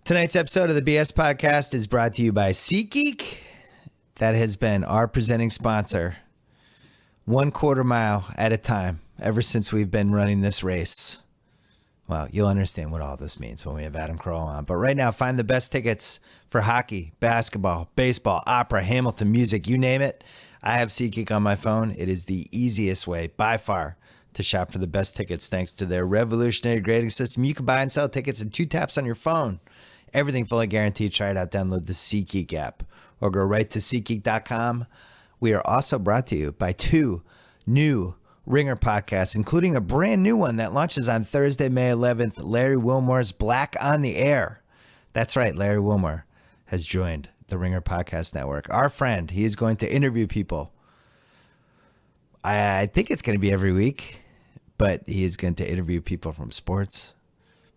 Tonight's episode of the BS Podcast is brought to you by SeatGeek. That has been our presenting sponsor 1/4 mile at a time ever since we've been running this race. Well, you'll understand what all this means when we have Adam Carolla on. But right now, find the best tickets for hockey, basketball, baseball, opera, Hamilton, music, you name it. I have SeatGeek on my phone. It is the easiest way by far to shop for the best tickets thanks to their revolutionary grading system. You can buy and sell tickets in 2 taps on your phone. Everything fully guaranteed. Try it out. Download the SeatGeek app or go right to SeatGeek.com. We are also brought to you by 2 new Ringer podcasts, including a brand new one that launches on Thursday, May 11th, Larry Wilmore's Black on the Air. That's right. Larry Wilmore has joined the Ringer Podcast Network. Our friend, he is going to interview people. I think it's going to be every week, but he is going to interview people from sports,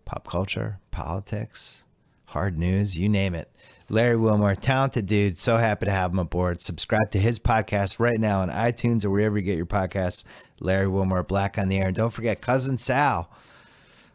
pop culture, politics, hard news, you name it. Larry Wilmore, talented dude. So happy to have him aboard. Subscribe to his podcast right now on iTunes or wherever you get your podcasts. Larry Wilmore, Black on the Air. And don't forget Cousin Sal,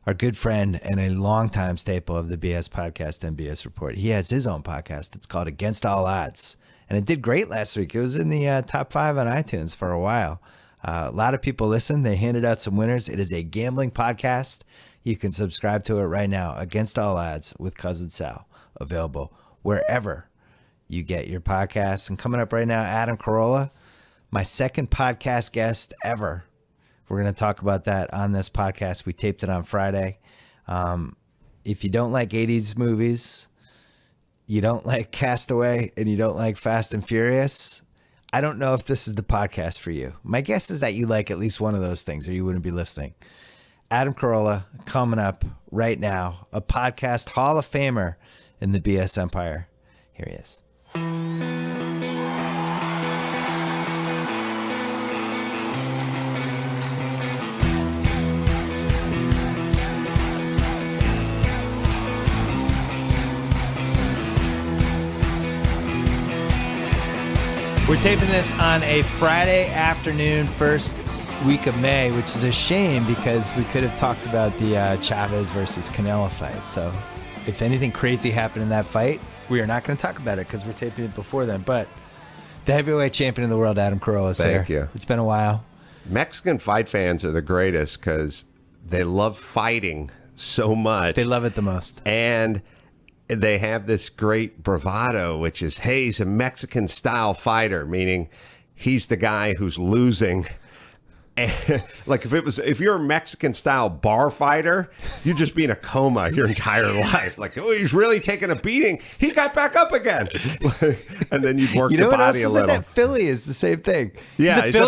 our good friend and a longtime staple of the BS Podcast and BS Report. He has his own podcast. It's called Against All Odds. And it did great last week. It was in the top 5 on iTunes for a while. A lot of people listen. They handed out some winners. It is a gambling podcast. You can subscribe to it right now. Against All Odds with Cousin Sal. Available wherever you get your podcasts. And coming up right now, Adam Carolla, my second podcast guest ever. We're going to talk about that on this podcast. We taped it on Friday. If you don't like 80s movies, you don't like Castaway, and you don't like Fast and Furious, I don't know if this is the podcast for you. My guess is that you like at least one of those things or you wouldn't be listening. Adam Carolla coming up right now, a podcast Hall of Famer in the BS Empire. Here he is. We're taping this on a Friday afternoon, first week of May, which is a shame because we could have talked about the Chavez versus Canelo fight. So if anything crazy happened in that fight, we are not going to talk about it because we're taping it before then. But the heavyweight champion of the world, Adam Carolla, is here. Thank you. It's been a while. Mexican fight fans are the greatest because they love fighting so much. They love it the most. And they have this great bravado, which is, hey, he's a Mexican-style fighter, meaning he's the guy who's losing. And, like if you're a Mexican-style bar fighter, you'd just be in a coma your entire life. Like, oh, he's really taking a beating. He got back up again. And then you'd work the body a little. That Philly is the same thing. Yeah, he's a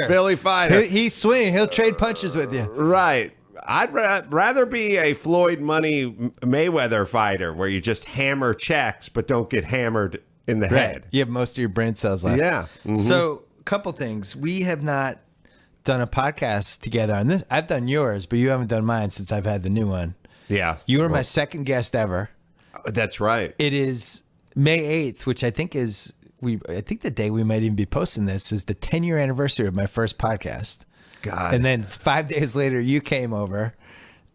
Philly fighter. He's swinging. He'll trade punches with you. Right. I'd rather be a Floyd Money Mayweather fighter where you just hammer checks but don't get hammered in the head. You have most of your brain cells left. Yeah. Mm-hmm. So a couple things. We have not done a podcast together on this. I've done yours, but you haven't done mine since I've had the new one. Yeah. You were my second guest ever. That's right. It is May 8th, which I think is, I think the day we might even be posting this is the 10-year anniversary of my first podcast. God. And then 5 days later, you came over,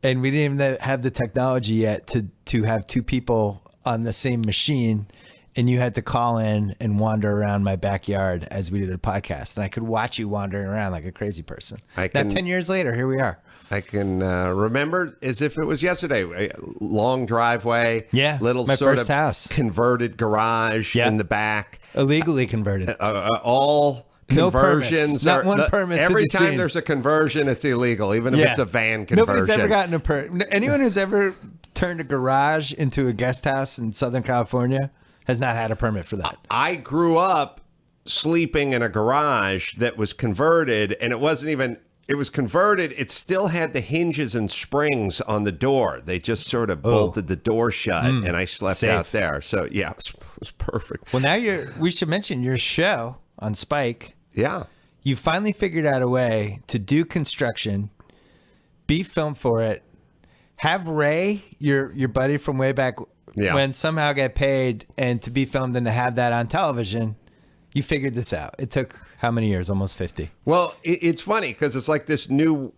and we didn't even have the technology yet to have 2 people on the same machine, and you had to call in and wander around my backyard as we did a podcast, and I could watch you wandering around like a crazy person. Now, 10 years later, here we are. I can remember as if it was yesterday. A long driveway, little my sort first of house. Converted garage in the back, illegally converted. All conversions. No permits. Not one permit. Every to the time scene. there's a conversion, it's illegal, even if it's a van conversion. Nobody's ever gotten a permit. Anyone who's ever turned a garage into a guest house in Southern California has not had a permit for that. I grew up sleeping in a garage that was converted, and it wasn't even. It was converted. It still had the hinges and springs on the door. They just sort of bolted the door shut, and I slept out there. So yeah, it was perfect. Well, now we should mention your show on Spike. Yeah. You finally figured out a way to do construction, be filmed for it, have Ray, your buddy from way back when, somehow get paid, and to be filmed and to have that on television. You figured this out. It took how many years? Almost 50. Well, it's funny because it's like this new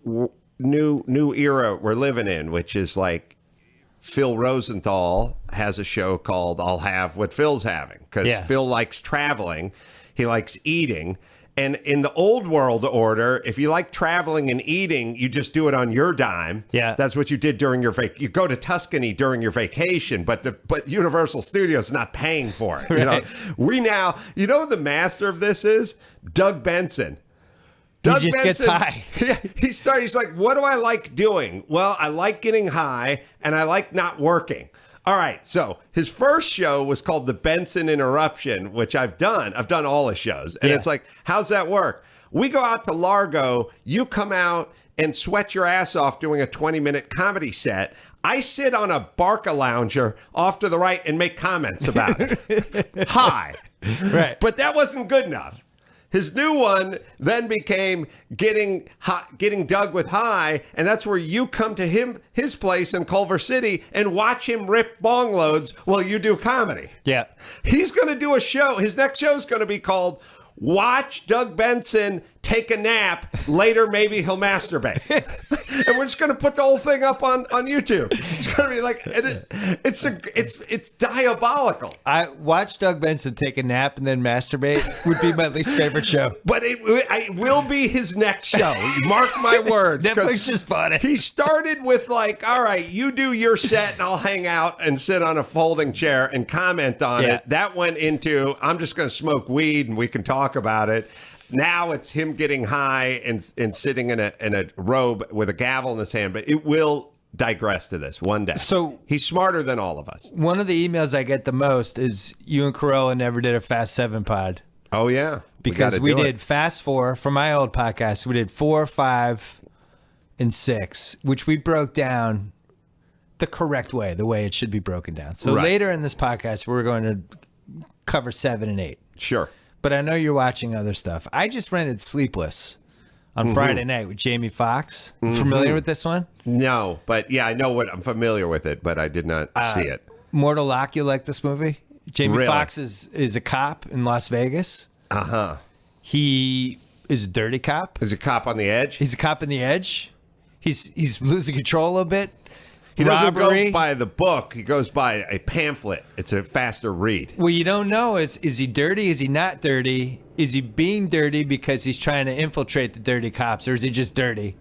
era we're living in, which is like Phil Rosenthal has a show called I'll Have What Phil's Having, because Phil likes traveling. He likes eating. And in the old world order, if you like traveling and eating, you just do it on your dime. Yeah. That's what you did during your vacation. You go to Tuscany during your vacation, but Universal Studios is not paying for it. Right. You know who the master of this is? Doug Benson. He just gets high. He's like, what do I like doing? Well, I like getting high and I like not working. All right, so his first show was called The Benson Interruption, which I've done. I've done all his shows. And it's like, how's that work? We go out to Largo. You come out and sweat your ass off doing a 20-minute comedy set. I sit on a Barca lounger off to the right and make comments about it. High. Right. But that wasn't good enough. His new one then became getting Doug with high, and that's where you come to his place in Culver City and watch him rip bong loads while you do comedy. Yeah. He's going to do a show. His next show is going to be called Watch Doug Benson Take a Nap. Later, maybe he'll masturbate. And we're just going to put the whole thing up on YouTube. It's going to be like, it's diabolical. I watch Doug Benson take a nap and then masturbate would be my least favorite show. But it will be his next show. Mark my words. Netflix just bought it. He started with like, all right, you do your set and I'll hang out and sit on a folding chair and comment on it. That went into, I'm just going to smoke weed and we can talk about it. Now it's him getting high and sitting in a robe with a gavel in his hand. But it will digress to this one day. So he's smarter than all of us. One of the emails I get the most is you and Corolla never did a Fast 7 pod. Oh, yeah. Because we did Fast 4 for my old podcast. We did 4, 5, and 6, which we broke down the correct way, the way it should be broken down. So later in this podcast, we're going to cover 7 and 8. Sure. But I know you're watching other stuff. I just rented Sleepless on Friday night with Jamie Foxx. Familiar with this one? No, but yeah, I'm familiar with it, but I did not see it. Mortal Lock, you like this movie? Jamie Foxx is a cop in Las Vegas. Uh-huh. He is a dirty cop. Is a cop on the edge? He's a cop on the edge. He's losing control a bit. He doesn't go by the book. He goes by a pamphlet. It's a faster read. Well, you don't know. Is he dirty? Is he not dirty? Is he being dirty because he's trying to infiltrate the dirty cops? Or is he just dirty?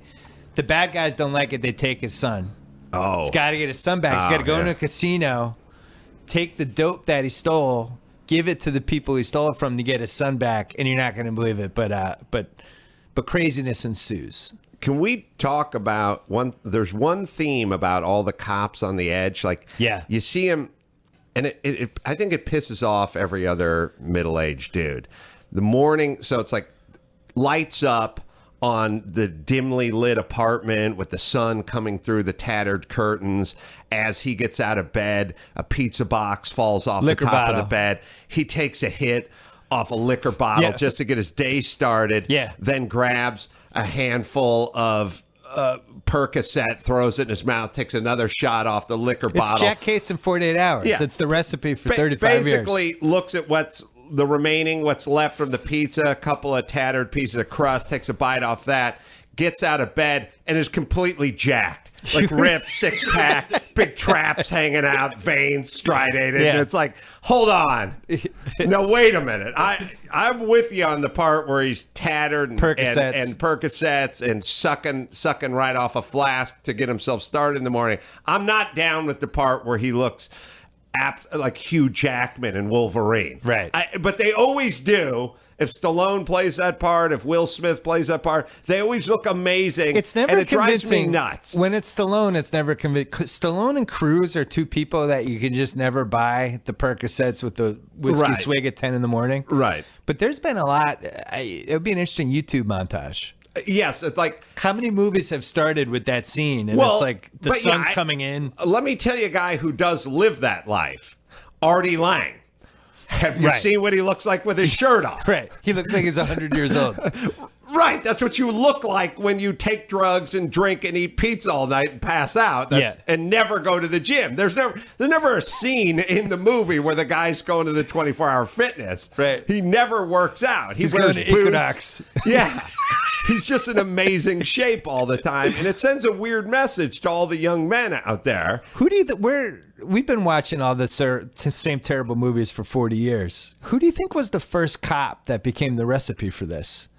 The bad guys don't like it. They take his son. Oh. He's got to get his son back. He's got to go into a casino, take the dope that he stole, give it to the people he stole it from to get his son back. And you're not going to believe it. But craziness ensues. Can we talk about there's one theme about all the cops on the edge. Like, you see him, and I think it pisses off every other middle-aged dude. The morning, so it's like lights up on the dimly lit apartment with the sun coming through the tattered curtains. As he gets out of bed, a pizza box falls off the top of the bed. He takes a hit off a liquor bottle just to get his day started. Then grabs a handful of Percocet, throws it in his mouth, takes another shot off the liquor bottle. It's Jack Cates in 48 hours. It's the recipe for 35 years. Basically looks at what's left from the pizza, a couple of tattered pieces of crust, takes a bite off that, gets out of bed, and is completely jacked. Like ripped, six-pack, big traps hanging out, veins striated. And it's like, hold on. No, wait a minute. I'm with you on the part where he's tattered and Percocets and sucking right off a flask to get himself started in the morning. I'm not down with the part where he looks like Hugh Jackman in Wolverine. Right. But they always do. If Stallone plays that part, if Will Smith plays that part, they always look amazing. It's never and it convincing. Drives me nuts. When it's Stallone, it's never convincing. Stallone and Cruise are two people that you can just never buy the Percocets with the whiskey swig at 10 in the morning. Right. But there's been a lot. It would be an interesting YouTube montage. Yes, it's like how many movies have started with that scene, and it's like the sun's coming in. Let me tell you a guy who does live that life, Artie Lang. Have you seen what he looks like with his shirt off? Right. He looks like he's 100 years old. Right, that's what you look like when you take drugs and drink and eat pizza all night and pass out and never go to the gym. There's never a scene in the movie where the guy's going to the 24-hour fitness. Right. He never works out. He's going to Equinox. Yeah. He's just in amazing shape all the time, and it sends a weird message to all the young men out there. Who do you we've been watching all the same terrible movies for 40 years. Who do you think was the first cop that became the recipe for this?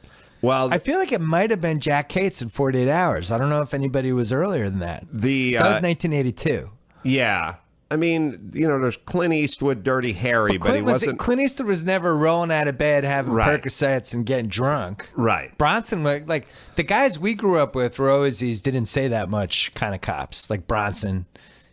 Well, I feel like it might have been Jack Cates in 48 Hours. I don't know if anybody was earlier than that. So that was 1982. Yeah. I mean, there's Clint Eastwood, Dirty Harry, but he wasn't. Clint Eastwood was never rolling out of bed having Percocets and getting drunk. Right. Bronson, like the guys we grew up with were always these didn't say that much kind of cops, like Bronson,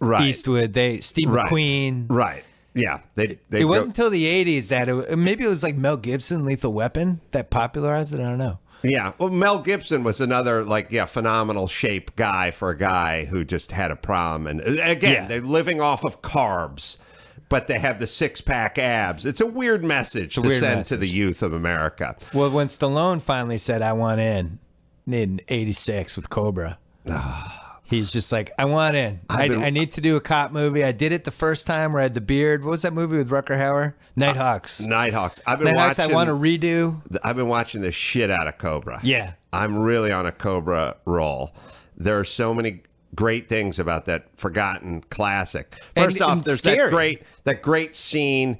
Eastwood, Steve McQueen. Right. Yeah. It wasn't until the 80s that maybe it was like Mel Gibson, Lethal Weapon, that popularized it. I don't know. Yeah. Well, Mel Gibson was another phenomenal shape guy for a guy who just had a problem. And again, they're living off of carbs, but they have the 6-pack abs. It's a weird message to send to the youth of America. Well, when Stallone finally said, I want in 86 with Cobra. He's just like, I want in. I need to do a cop movie. I did it the first time where I had the beard. What was that movie with Rutger Hauer? Nighthawks. Nighthawks. Nighthawks I want to redo. I've been watching the shit out of Cobra. Yeah. I'm really on a Cobra roll. There are so many great things about that forgotten classic. First off, there's that great scene,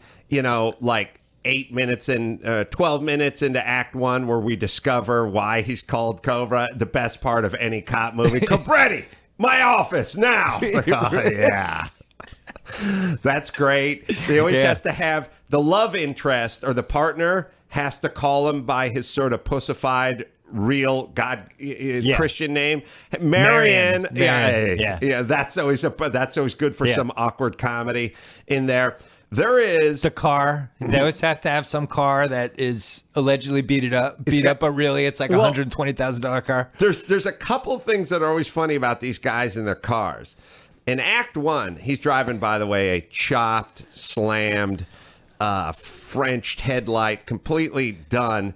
8 minutes and 12 minutes into Act 1 where we discover why he's called Cobra. The best part of any cop movie. Cabretti, my office now. Like, oh, yeah. That's great. They always has to have the love interest or the partner has to call him by his sort of pussified real Christian name. Marion. Yeah. That's always good for some awkward comedy in there. There is the car. They always have to have some car that is allegedly beat up, but really it's like a $120,000 car. There's a couple things that are always funny about these guys in their cars. In Act 1, he's driving, by the way, a chopped, slammed, Frenched headlight, completely done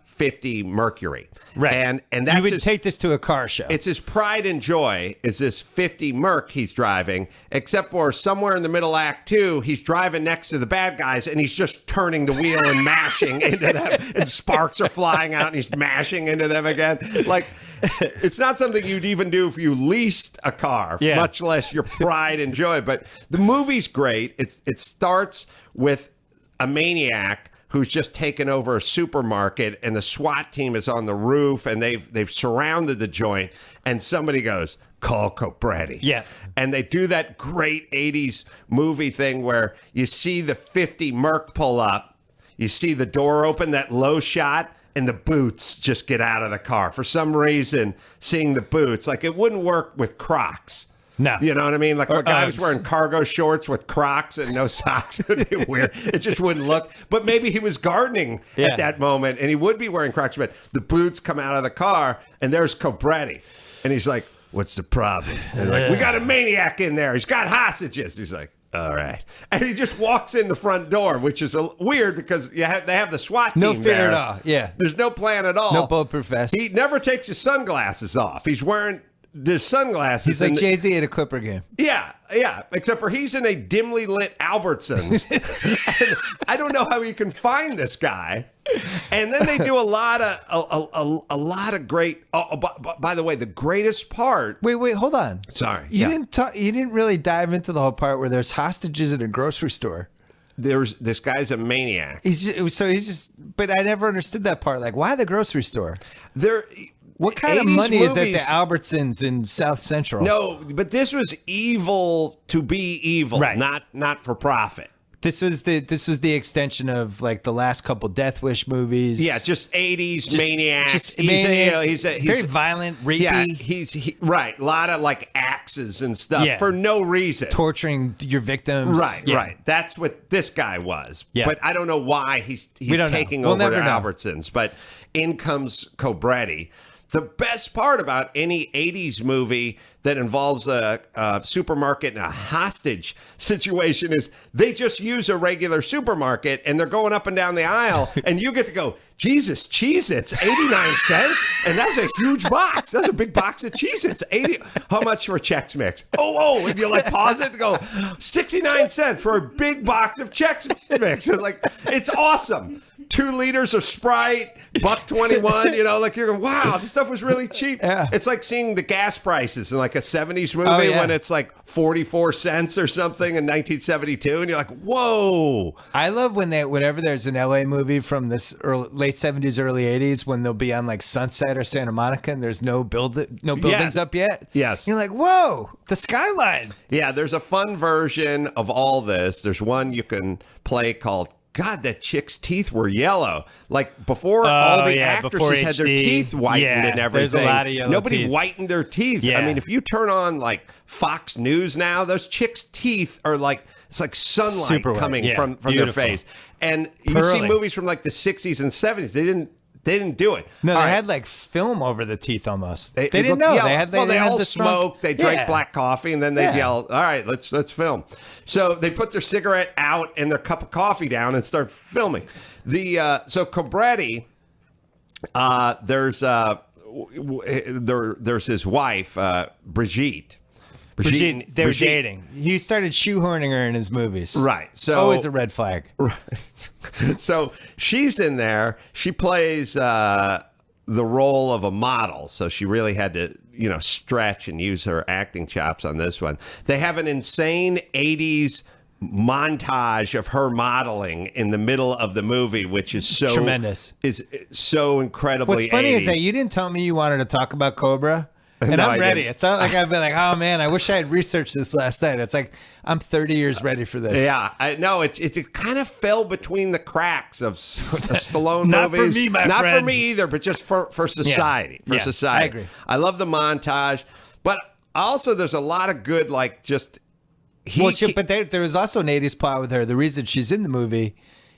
50 Mercury. Right. And that's you would take this to a car show. It's his pride and joy is this 50 Merc he's driving, except for somewhere in the middle Act 2, he's driving next to the bad guys and he's just turning the wheel and mashing into them and sparks are flying out and he's mashing into them again. Like, it's not something you'd even do if you leased a car, much less your pride and joy. But the movie's great. It starts with a maniac who's just taken over a supermarket and the SWAT team is on the roof and they've surrounded the joint and somebody goes, call Cabretti. Yeah. And they do that great 80s movie thing where you see the 50 Merc pull up, you see the door open, that low shot, and the boots just get out of the car. For some reason, seeing the boots, like it wouldn't work with Crocs. No. You know what I mean? Like a guy was wearing cargo shorts with Crocs and no socks. It would be weird. It just wouldn't look. But maybe he was gardening at that moment and he would be wearing Crocs. But the boots come out of the car and there's Cabretti. And he's like, what's the problem? And like, we got a maniac in there. He's got hostages. He's like, all right. And he just walks in the front door, which is weird because they have the SWAT team no fear there. at all. Yeah. There's no plan at all. No bulletproof vest. He never takes his sunglasses off. He's wearing his sunglasses. He's like Jay-Z at a Clipper game. Yeah. Except for he's in a dimly lit Albertsons. And I don't know how you can find this guy. And then they do a lot of great. By the way, the greatest part. Wait, hold on. Sorry, you didn't really dive into the whole part where there's hostages at a grocery store. This guy's a maniac. But I never understood that part. Like, why the grocery store? What kind of 80s money is at movies, the Albertsons in South Central? No, but this was evil to be evil, right. not for profit. This was the extension of like the last couple Death Wish movies. Yeah, just 80s maniacs. He's very violent, rapey. Yeah, right. A lot of like axes and stuff for no reason. Torturing your victims. Right. That's what this guy was. Yeah. But I don't know why he's taking over to Albertsons. But in comes Cabretti. the best part about any 80s movie that involves a supermarket and a hostage situation is they just use a regular supermarket and they're going up and down the aisle and you get to go, Jesus, Cheez-Its, 89 cents? And that's a huge box. That's a big box of Cheez-Its. 80. How much for Chex Mix? Oh, and you like pause it and go, 69 cents for a big box of Chex Mix. It's like, it's awesome. 2 liters of Sprite, $1.21, you know, like you're going, wow, this stuff was really cheap. Yeah. It's like seeing the gas prices in like a 70s movie when it's like 44 cents or something in 1972. And you're like, whoa. I love whenever there's an LA movie from this late 70s, early 80s, when they'll be on like Sunset or Santa Monica and there's no buildings up yet. Yes. You're like, whoa, the skyline. Yeah, there's a fun version of all this. There's one you can play called God, that chick's teeth were yellow. Like before all the actresses had their teeth whitened and everything. There's a lot of yellow Nobody teeth. whitened their teeth. Yeah. I mean, if you turn on like Fox News now, those chicks' teeth are like, it's like sunlight Super white. coming from their Beautiful. face. And you see movies from like the 60s and 70s. They didn't do it. No, All they right. had like film over the teeth almost. They It didn't looked know. yellow. They had all the strong- smoked. They drank Yeah. black coffee, and then they'd Yeah. yell, all right, let's film. So they put their cigarette out and their cup of coffee down and start filming. So Cobretti, there's his wife, Brigitte. Brigitte, they were dating. He started shoehorning her in his movies. Right. So Always a red flag. So she's in there. She plays the role of a model. So she really had to, stretch and use her acting chops on this one. They have an insane 80s montage of her modeling in the middle of the movie, which is so tremendous. Is so incredibly What's funny 80s. is that you didn't tell me you wanted to talk about Cobra. And No, I'm I ready. didn't. It's not like I've been like, oh man, I wish I had researched this last night. It's like I'm 30 years ready for this. Yeah, I know it kind of fell between the cracks of Stallone Not movies. for me, my Not friend. for me either, but just for society. For Yeah, society, I agree. I love the montage, but also there's a lot of good like just. But there was also an 80s plot with her. The reason she's in the movie,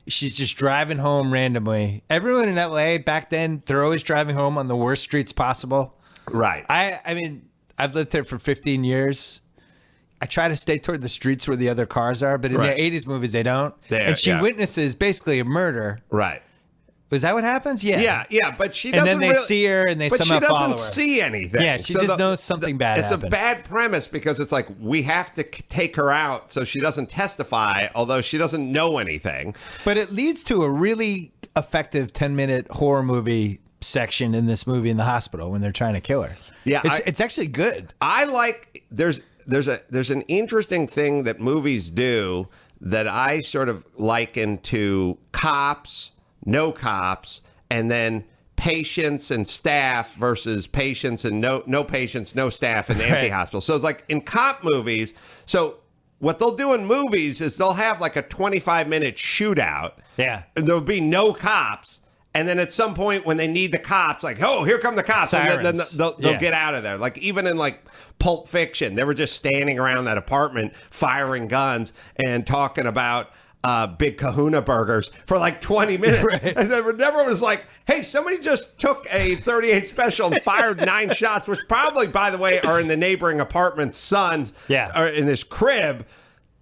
she's just driving home randomly. Everyone in LA back then, they're always driving home on the worst streets possible. Right. I mean, I've lived there for 15 years. I try to stay toward the streets where the other cars are, but in Right. the 80s movies, they don't. And she witnesses basically a murder. Right. Was that what happens? Yeah. Yeah, but she doesn't. And then they see her and they but somehow she follow doesn't her. see anything. Yeah, she just knows something bad It's happened. a bad premise because it's like we have to take her out so she doesn't testify, although she doesn't know anything. But it leads to a really effective 10-minute horror movie section in this movie in the hospital when they're trying to kill her. Yeah, it's actually good. I like there's an interesting thing that movies do that I sort of liken to cops, no cops, and then patients and staff versus patients and no patients, no staff in the empty Right. hospital. So it's like in cop movies. So what they'll do in movies is they'll have like a 25-minute shootout. Yeah. And there'll be no cops. And then at some point when they need the cops, like, oh, here come the cops. And then Sirens. they'll Yeah. get out of there. Like even in like Pulp Fiction, they were just standing around that apartment firing guns and talking about Big Kahuna burgers for like 20 minutes. Right. And there never was like, hey, somebody just took a 38 special and fired 9 shots, which probably, by the way, are in the neighboring apartment's son or in this crib.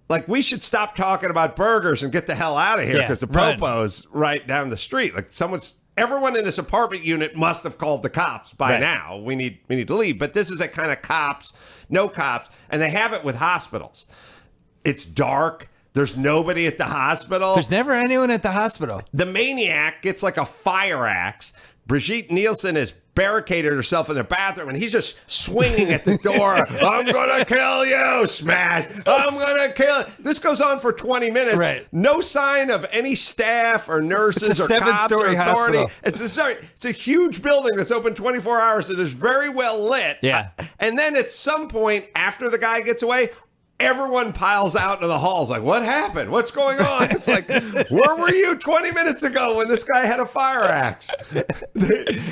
Like, we should stop talking about burgers and get the hell out of here because the run. Popo's right down the street. Like, everyone in this apartment unit must have called the cops by now. We need to leave. But this is a kind of cops, no cops, and they have it with hospitals. It's dark. There's nobody at the hospital. There's never anyone at the hospital. The maniac gets like a fire axe. Brigitte Nielsen has barricaded herself in the bathroom, and he's just swinging at the door. I'm gonna kill you, smash! I'm gonna kill. This goes on for 20 minutes. Right. No sign of any staff or nurses It's a or cops or 7-story authority. hospital. It's a huge building that's open 24 hours. It is very well lit. Yeah. And then at some point after the guy gets away, everyone piles out into the halls like, what happened? What's going on? It's like, where were you 20 minutes ago when this guy had a fire axe?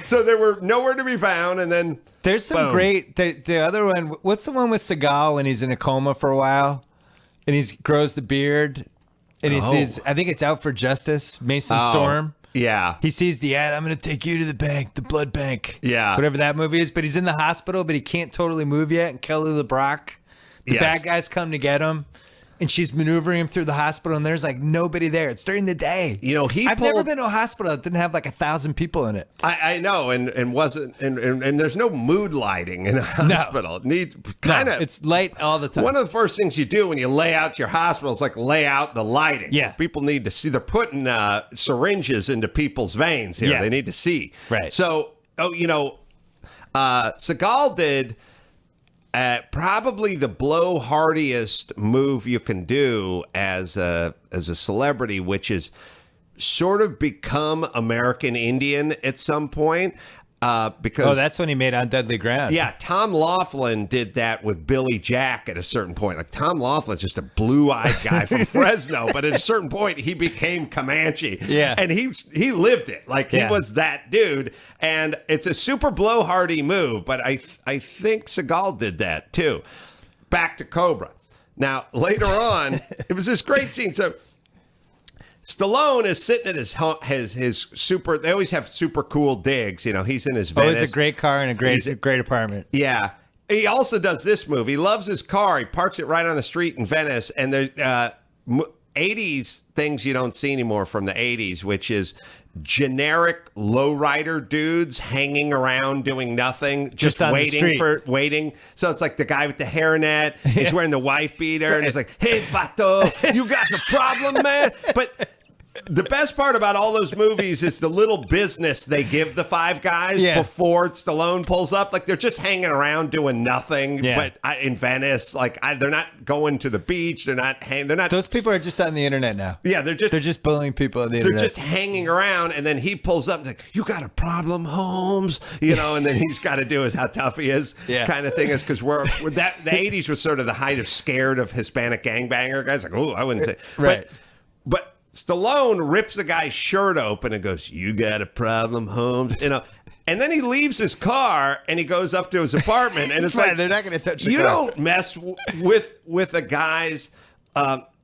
So they were nowhere to be found. And then There's some boom. great. The other one. What's the one with Seagal when he's in a coma for a while, and he grows the beard, and he sees. I think it's Out for Justice. Mason Storm. Yeah. He sees the ad, I'm going to take you to the bank, the blood bank. Yeah. Whatever that movie is. But he's in the hospital, but he can't totally move yet. And Kelly LeBrock, the bad guys come to get him. And she's maneuvering him through the hospital, and there's like nobody there. It's during the day. You know, I've never been to a hospital that didn't have like 1,000 people in it. I know, and wasn't, and there's no mood lighting in a hospital. It's light all the time. One of the first things you do when you lay out your hospital is like lay out the lighting. Yeah, people need to see. They're putting syringes into people's veins here. Yeah. They need to see. Right. So, Seagal did. Probably the blowhardiest move you can do as a celebrity, which is sort of become American Indian at some point. Because that's when he made On Deadly Ground. Yeah, Tom Laughlin did that with Billy Jack at a certain point. Like Tom Laughlin's just a blue-eyed guy from Fresno, but at a certain point he became Comanche. Yeah, and he lived it. Like he was that dude. And it's a super blowhardy move, but I think Seagal did that too. Back to Cobra. Now later on, it was this great scene. So Stallone is sitting at his super. They always have super cool digs. You know, he's in his Venice. Always a great car and a great apartment. Yeah. He also does this move. He loves his car. He parks it right on the street in Venice. And there 80s things you don't see anymore from the 80s, which is generic lowrider dudes hanging around doing nothing, just waiting. So it's like the guy with the hairnet. He's wearing the wife beater, and he's like, "Hey, vato, you got the problem, man?" But the best part about all those movies is the little business they give the five guys before Stallone pulls up. Like they're just hanging around doing nothing. Yeah. But in Venice, they're not going to the beach. They're not. Those people are just on the internet now. Yeah, they're just bullying people on the internet. They're just hanging around, and then he pulls up and like, "You got a problem, Holmes?" You know, and then he's got to do is how tough he is, kind of thing. Is because we're that the '80s was sort of the height of scared of Hispanic gangbanger guys. Like, oh, I wouldn't say right, but Stallone rips the guy's shirt open and goes, "You got a problem, Holmes?" You know, and then he leaves his car and he goes up to his apartment, and it's like they're not going to touch the you car. don't mess with a guy's.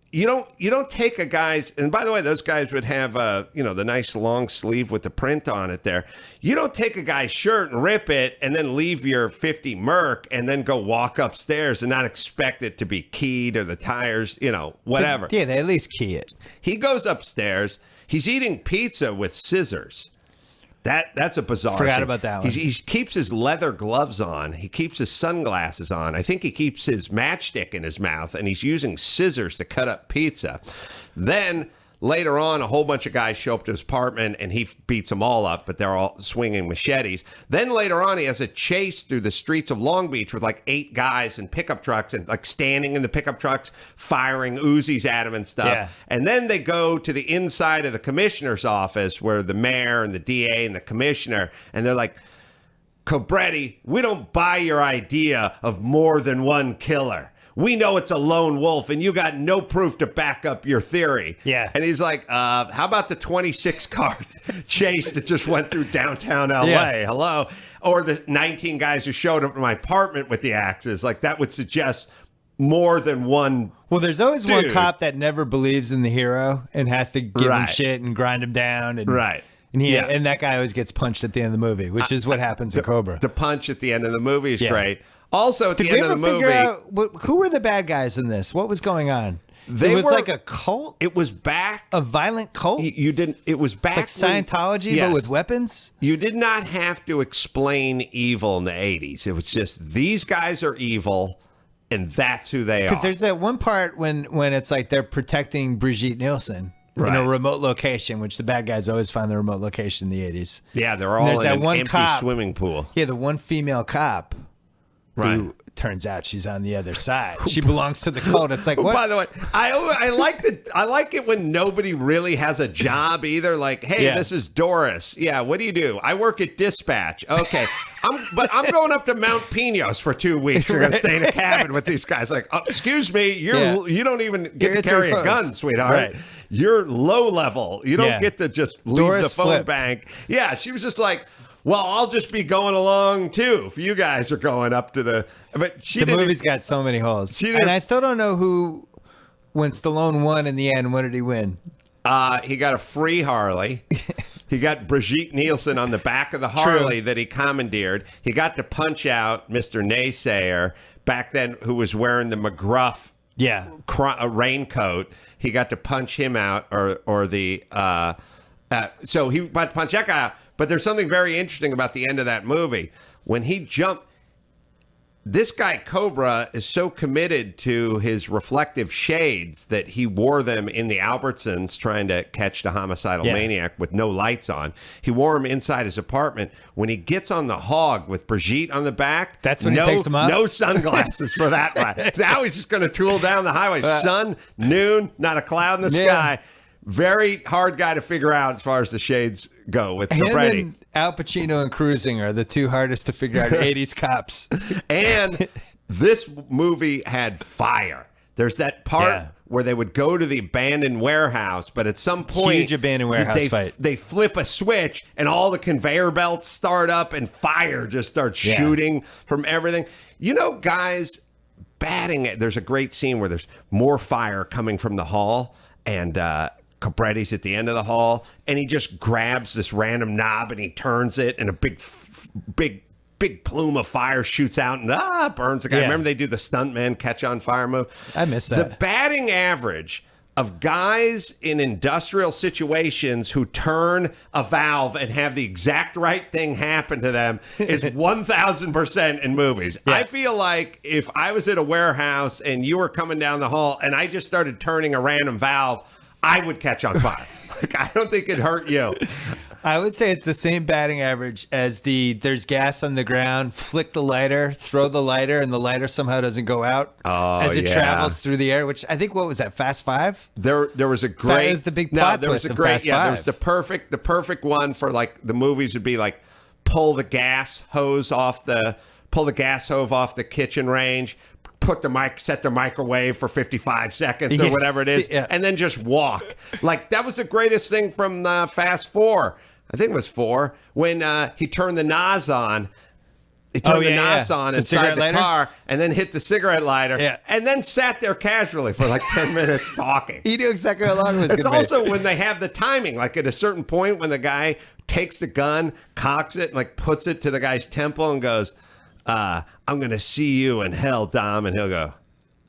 You don't take a guy's, and by the way, those guys would have the nice long sleeve with the print on it there. You don't take a guy's shirt and rip it and then leave your 50 Merc and then go walk upstairs and not expect it to be keyed or the tires, whatever. Yeah, they at least key it. He goes upstairs. He's eating pizza with scissors. That's a bizarre Forgot scene. about that one. He keeps his leather gloves on. He keeps his sunglasses on. I think he keeps his matchstick in his mouth, and he's using scissors to cut up pizza. Then later on, a whole bunch of guys show up to his apartment, and he beats them all up, but they're all swinging machetes. Then later on, he has a chase through the streets of Long Beach with like 8 guys in pickup trucks and like standing in the pickup trucks, firing Uzis at him and stuff. Yeah. And then they go to the inside of the commissioner's office where the mayor and the DA and the commissioner, and they're like, "Cobretti, we don't buy your idea of more than one killer. We know it's a lone wolf, and you got no proof to back up your theory." Yeah. And he's like, how about the 26 car chase that just went through downtown LA? Yeah. Hello? Or the 19 guys who showed up at my apartment with the axes. Like, that would suggest more than one. Well, there's always dude. one cop that never believes in the hero and has to give him Right. shit and grind him down. And, Right. And Yeah. and that guy always gets punched at the end of the movie, which is what happens in Cobra. The punch at the end of the movie is great. Also, at the end of the movie, figure out who were the bad guys in this? What was going on? They it was were- like a cult, it was back. a violent cult, You didn't. It was back like Scientology, Yes. but with weapons. You did not have to explain evil in the 80s. It was just these guys are evil, and that's who they are. Because there's that one part when it's like they're protecting Brigitte Nielsen in Right. a remote location, which the bad guys always find the remote location in the 80s. Yeah, they're all there's in that an one empty cop. swimming pool. Yeah, the one female cop Right. who turns out she's on the other side. She belongs to the cult. It's like, what? By the way, I like it when nobody really has a job either. Like, hey, Yeah. this is Doris. Yeah, what do you do? I work at Dispatch. Okay, I'm going up to Mount Pinos for 2 weeks. We're gonna stay in a cabin with these guys. Like, oh, excuse me, you don't even get to It's carry her a gun, phones. sweetheart. Right. You're low level. You don't Yeah. get to just leave Doris the phone flipped. bank. Yeah, she was just like, well, I'll just be going along too if you guys are going up to the. But she The didn't. movie's got so many holes. She didn't- And I still don't know who, when Stallone won in the end, what did he win? He got a free Harley. He got Brigitte Nielsen on the back of the Harley that he commandeered. He got to punch out Mr. Naysayer back then, who was wearing the McGruff raincoat. He got to punch him out, or the so he got to punch that guy out. But there's something very interesting about the end of that movie when he jumped. This guy, Cobra, is so committed to his reflective shades that he wore them in the Albertsons trying to catch the homicidal maniac with no lights on. He wore them inside his apartment. When he gets on the hog with Brigitte on the back, that's when he takes them off? No sunglasses for that ride. Now he's just going to tool down the highway. Sun, noon, not a cloud in the sky. Very hard guy to figure out as far as the shades go with Cabretti. And Al Pacino and Cruising are the two hardest to figure out 80s cops. And this movie had fire. There's that part where they would go to the abandoned warehouse, but at some point... Huge abandoned warehouse fight. They flip a switch and all the conveyor belts start up and fire just starts shooting from everything. You know, guys, batting it. There's a great scene where there's more fire coming from the hall and... Cabretti's at the end of the hall, and he just grabs this random knob and he turns it, and a big plume of fire shoots out and burns the guy. Remember they do the stuntman catch on fire move? I missed that. The batting average of guys in industrial situations who turn a valve and have the exact right thing happen to them is 1,000% in movies. I feel like if I was at a warehouse and you were coming down the hall and I just started turning a random valve, I would catch on fire. Like, I don't think it'd hurt you. I would say it's the same batting average as there's gas on the ground, flick the lighter, throw the lighter, and the lighter somehow doesn't go out as it travels through the air, which I think, what was that, Fast Five? There was a great... That was the big plot twist in Fast Five. There was the perfect one for, like, the movies would be like, pull the gas hose off the kitchen range, set the microwave for 55 seconds or whatever it is, and then just walk. Like, that was the greatest thing from Fast Four. I think it was 4, when he turned the NOS on. He turned the NOS on inside the car and then hit the cigarette lighter and then sat there casually for like 10 minutes talking. He knew exactly how long it was going to be. It's also when they have the timing, like at a certain point when the guy takes the gun, cocks it, and like puts it to the guy's temple and goes, I'm going to see you in hell, Dom. And he'll go,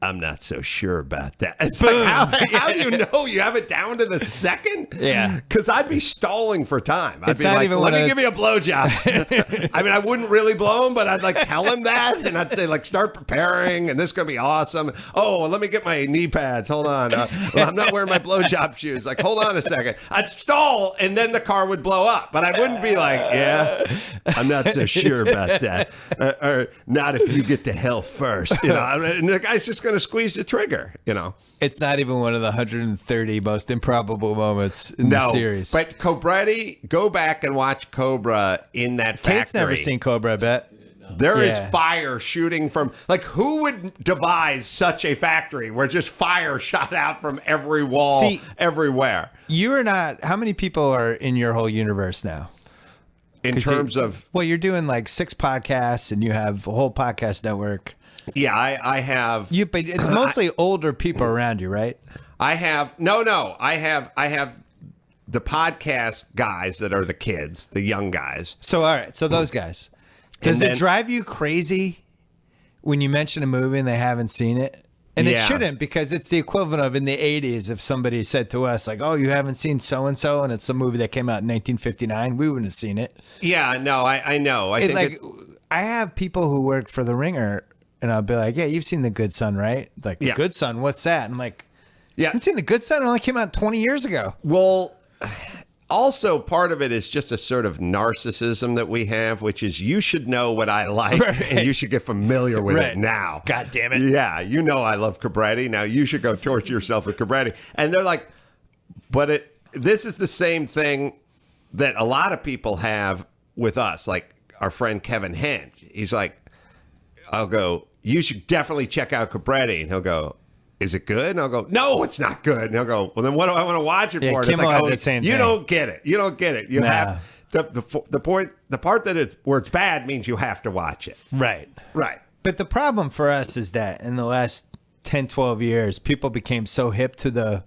I'm not so sure about that. It's like, how do you know you have it down to the second? Yeah. Because I'd be stalling for time. I'd it's be not like, even let me give you a blowjob. I mean, I wouldn't really blow him, but I'd like tell him that. And I'd say, like, start preparing and this is going to be awesome. Oh, well, let me get my knee pads. Hold on. Well, I'm not wearing my blowjob shoes. Like, hold on a second. I'd stall and then the car would blow up. But I wouldn't be like, I'm not so sure about that. Or not if you get to hell first. You know, and the guy's just going to squeeze the trigger, you know. It's not even one of the 130 most improbable moments in the series. But Cabretti, go back and watch Cobra in that factory. Tate's never seen Cobra, I bet. There is fire shooting from, like, who would devise such a factory where just fire shot out from every wall, everywhere? You are not, how many people are in your whole universe now? In terms of? Well, you're doing like 6 podcasts and you have a whole podcast network. Yeah, I have. But it's mostly older people around you, right? I have I have the podcast guys that are the kids, the young guys. So all right, so those guys. Does it drive you crazy when you mention a movie and they haven't seen it? And it shouldn't, because it's the equivalent of in the 80s if somebody said to us, like, oh, you haven't seen so-and-so, and it's a movie that came out in 1959, we wouldn't have seen it. Yeah, no, I know. I think like, I have people who work for The Ringer, and I'll be like, yeah, you've seen The Good Son, right? Like, The Good Son, what's that? And I'm like, I haven't seen The Good Son. It only came out 20 years ago. Well, also part of it is just a sort of narcissism that we have, which is you should know what I like and you should get familiar with it now. God damn it. Yeah, you know I love Cabretti. Now you should go torture yourself with Cabretti. And they're like, but this is the same thing that a lot of people have with us, like our friend Kevin Henge. He's like, I'll go, you should definitely check out Cabretti. And he'll go, is it good? And I'll go, no, it's not good. And he'll go, well, then what do I want to watch it for? And it's like, the same you thing. don't get it. You don't get it. You have the point. The part that where it's bad means you have to watch it. Right. Right. But the problem for us is that in the last 10, 12 years, people became so hip to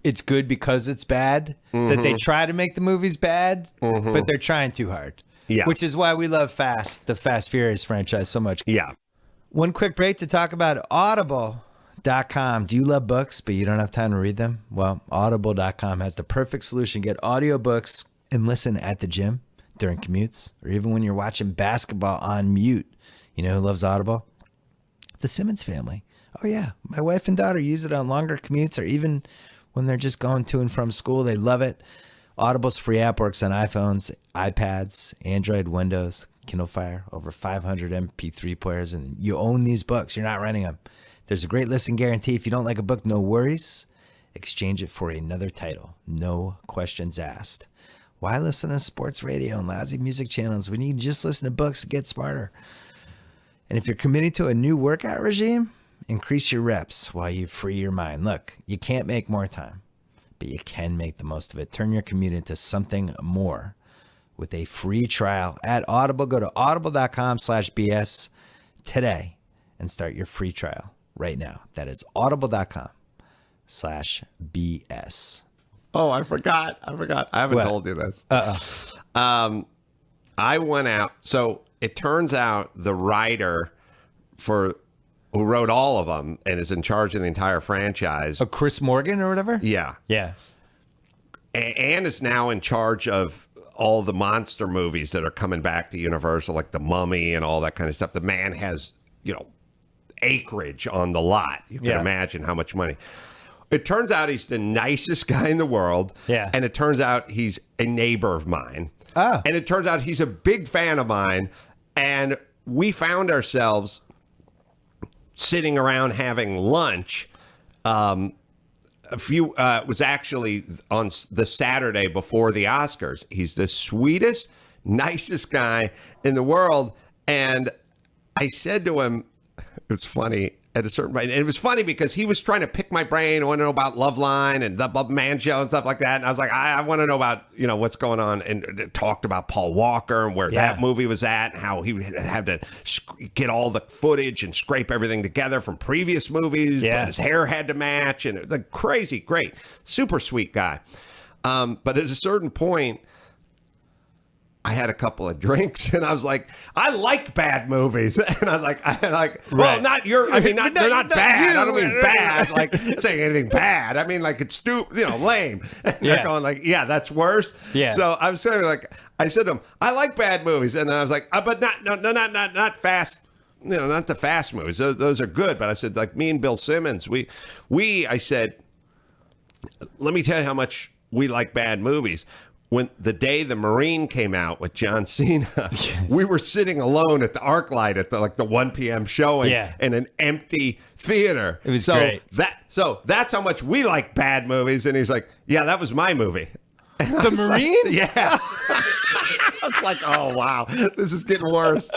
it's good because it's bad, that they try to make the movies bad, but they're trying too hard. Yeah. Which is why we love the Fast Furious franchise so much. Yeah. One quick break to talk about Audible.com. Do you love books, but you don't have time to read them? Well, Audible.com has the perfect solution. Get audiobooks and listen at the gym, during commutes, or even when you're watching basketball on mute. You know who loves Audible? The Simmons family. Oh, yeah. My wife and daughter use it on longer commutes, or even when they're just going to and from school. They love it. Audible's free app works on iPhones, iPads, Android, Windows, Kindle Fire, over 500 MP3 players, and you own these books. You're not renting them. There's a great listen guarantee. If you don't like a book, no worries. Exchange it for another title. No questions asked. Why listen to sports radio and lousy music channels when you can just listen to books and get smarter? And if you're committing to a new workout regime, increase your reps while you free your mind. Look, you can't make more time, but you can make the most of it. Turn your commute into something more with a free trial at Audible. Go to audible.com/BS today and start your free trial right now. That is audible.com/BS. Oh, I forgot. I haven't told you this. I went out. So it turns out the writer who wrote all of them and is in charge of the entire franchise. Oh, Chris Morgan or whatever? Yeah. Yeah. And is now in charge of all the monster movies that are coming back to Universal, like The Mummy and all that kind of stuff. The man has, acreage on the lot. You can imagine how much money. It turns out he's the nicest guy in the world. Yeah. And it turns out he's a neighbor of mine. Oh. And it turns out he's a big fan of mine. And we found ourselves sitting around having lunch. It was actually on the Saturday before the Oscars. He's the sweetest, nicest guy in the world. And I said to him, it's funny at a certain point. And it was funny because he was trying to pick my brain. I want to know about Loveline and the Man Show and stuff like that. And I was like, I want to know about, what's going on. And talked about Paul Walker and where that movie was at and how he had to get all the footage and scrape everything together from previous movies. Yeah. But his hair had to match. And the crazy, great, super sweet guy. But at a certain point, I had a couple of drinks and I was like, I like bad movies. And I was like, well, not your, I mean, they're not bad. I don't mean bad, like saying anything bad. I mean, like it's stupid, lame. And they're going like, yeah, that's worse. Yeah. So I was saying I said to him, I like bad movies. And I was like, but not fast. Not the fast movies. Those are good. But I said, like me and Bill Simmons, I said, let me tell you how much we like bad movies. When the day The Marine came out with John Cena, we were sitting alone at the ArcLight at the 1 p.m. showing in an empty theater. It was great. So that's how much we like bad movies. And he was like, yeah, that was my movie. And The Marine? Like, yeah. I was like, oh, wow, this is getting worse.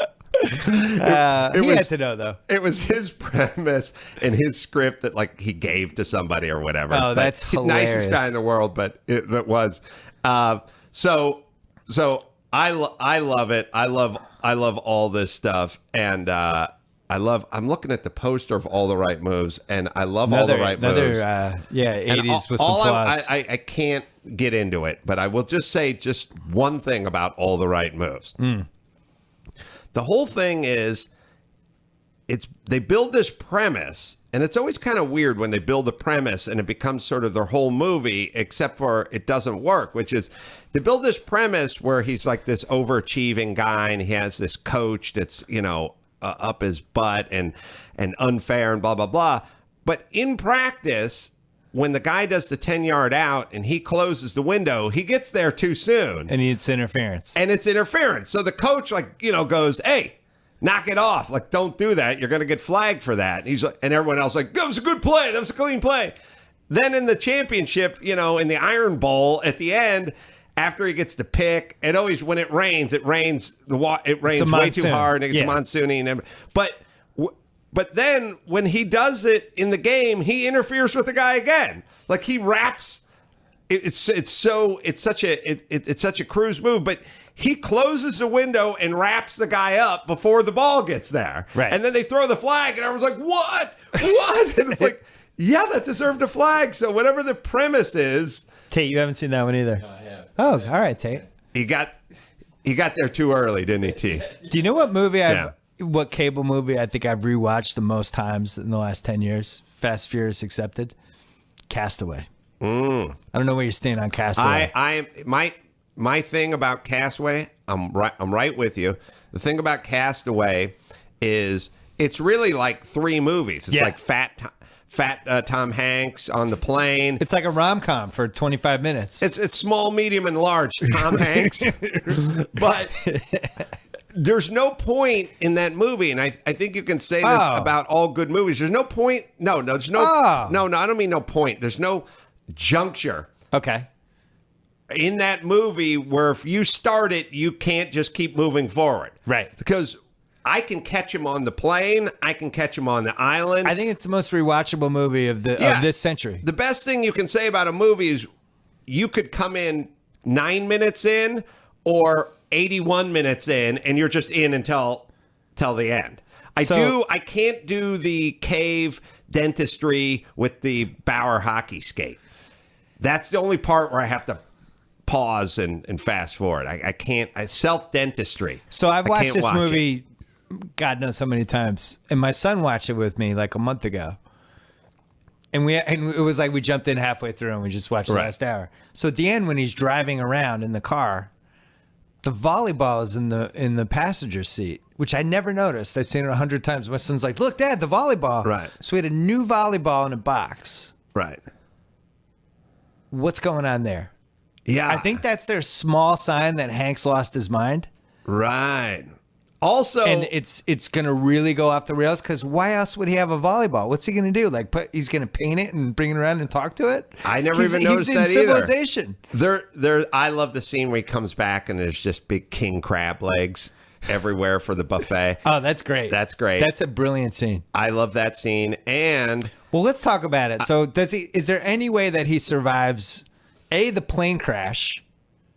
He had to know, though. It was his premise and his script that he gave to somebody or whatever. Oh, that's hilarious. Nicest guy in the world, but it was. So I love it. I love all this stuff, and I'm looking at the poster of All the Right Moves, and I love All the Right Moves. 80s with some flaws. I can't get into it, but I will just say just one thing about All the Right Moves. The whole thing is, they build this premise, and it's always kind of weird when they build a premise and it becomes sort of their whole movie, except for it doesn't work, which is they build this premise where he's like this overachieving guy and he has this coach that's, up his butt and unfair and blah, blah, blah. But in practice, when the guy does the 10-yard out and he closes the window, he gets there too soon. And it's interference. So the coach, goes, hey, knock it off. Don't do that. You're going to get flagged for that. And he's like, and everyone else that was a good play. That was a clean play. Then in the championship, in the Iron Bowl at the end, after he gets the pick, when it rains way too hard and it's monsoony. But then when he does it in the game, he interferes with the guy again. He wraps. It's such a cruise move, but he closes the window and wraps the guy up before the ball gets there. Right. And then they throw the flag and everyone's like, what? And it's Yeah, that deserved a flag. So whatever the premise is, Tate, you haven't seen that one either. I have. Oh, all right, Tate. he got there too early, didn't he, T? Do you know what movie Yeah. what cable movie I think I've rewatched the most times in the last 10 years? Fast Furious accepted. Castaway. I don't know where you're staying on Castaway. My thing about Castaway, I'm right with you. The thing about Castaway is it's really like 3 movies. It's Yeah. like fat Tom Hanks on the plane. It's like a rom-com for 25 minutes. It's small, medium, and large Tom Hanks. But there's no point in that movie, and I think you can say this about all good movies. There's no point. No, there's no. No, I don't mean no point. There's no juncture Okay. in that movie where if you start it, you can't just keep moving forward. Right. Because I can catch him on the plane. I can catch him on the island. I think it's the most rewatchable movie of this century. The best thing you can say about a movie is you could come in 9 minutes in or 81 minutes in, and you're just in until the end. I can't do the cave dentistry with the Bauer hockey skate. That's the only part where I have to pause and fast forward. I can't. Self-dentistry. So I've I watched can't this watch it. movie, God knows how many times, and my son watched it with me like a month ago. And it was like we jumped in halfway through and we just watched the Right. last hour. So at the end, when he's driving around in the car, the volleyball is in the passenger seat, which I never noticed. I've seen it 100 times. My son's like, "Look, Dad, the volleyball!" Right. So we had a new volleyball in a box. Right. What's going on there? Yeah. I think that's their small sign that Hank's lost his mind. Right. Also, And it's going to really go off the rails because why else would he have a volleyball? What's he going to do? Like, he's going to paint it and bring it around and talk to it? I never even noticed he's in that either. Civilization. I love the scene where he comes back and there's just big king crab legs everywhere for the buffet. Oh, that's great. That's great. That's a brilliant scene. I love that scene. And Well, let's talk about it. So, is there any way that he survives the plane crash?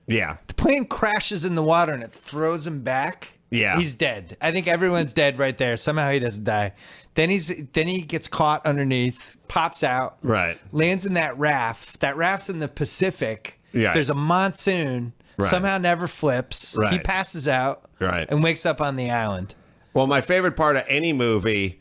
yeah, The plane crashes in the water and it throws him back. Yeah. He's dead. I think everyone's dead right there. Somehow he doesn't die. Then he gets caught underneath, pops out, Right. lands in that raft. That raft's in the Pacific. Yeah. There's a monsoon. Right. Somehow never flips. He Right. passes out. Right. And wakes up on the island. well, my favorite part of any movie,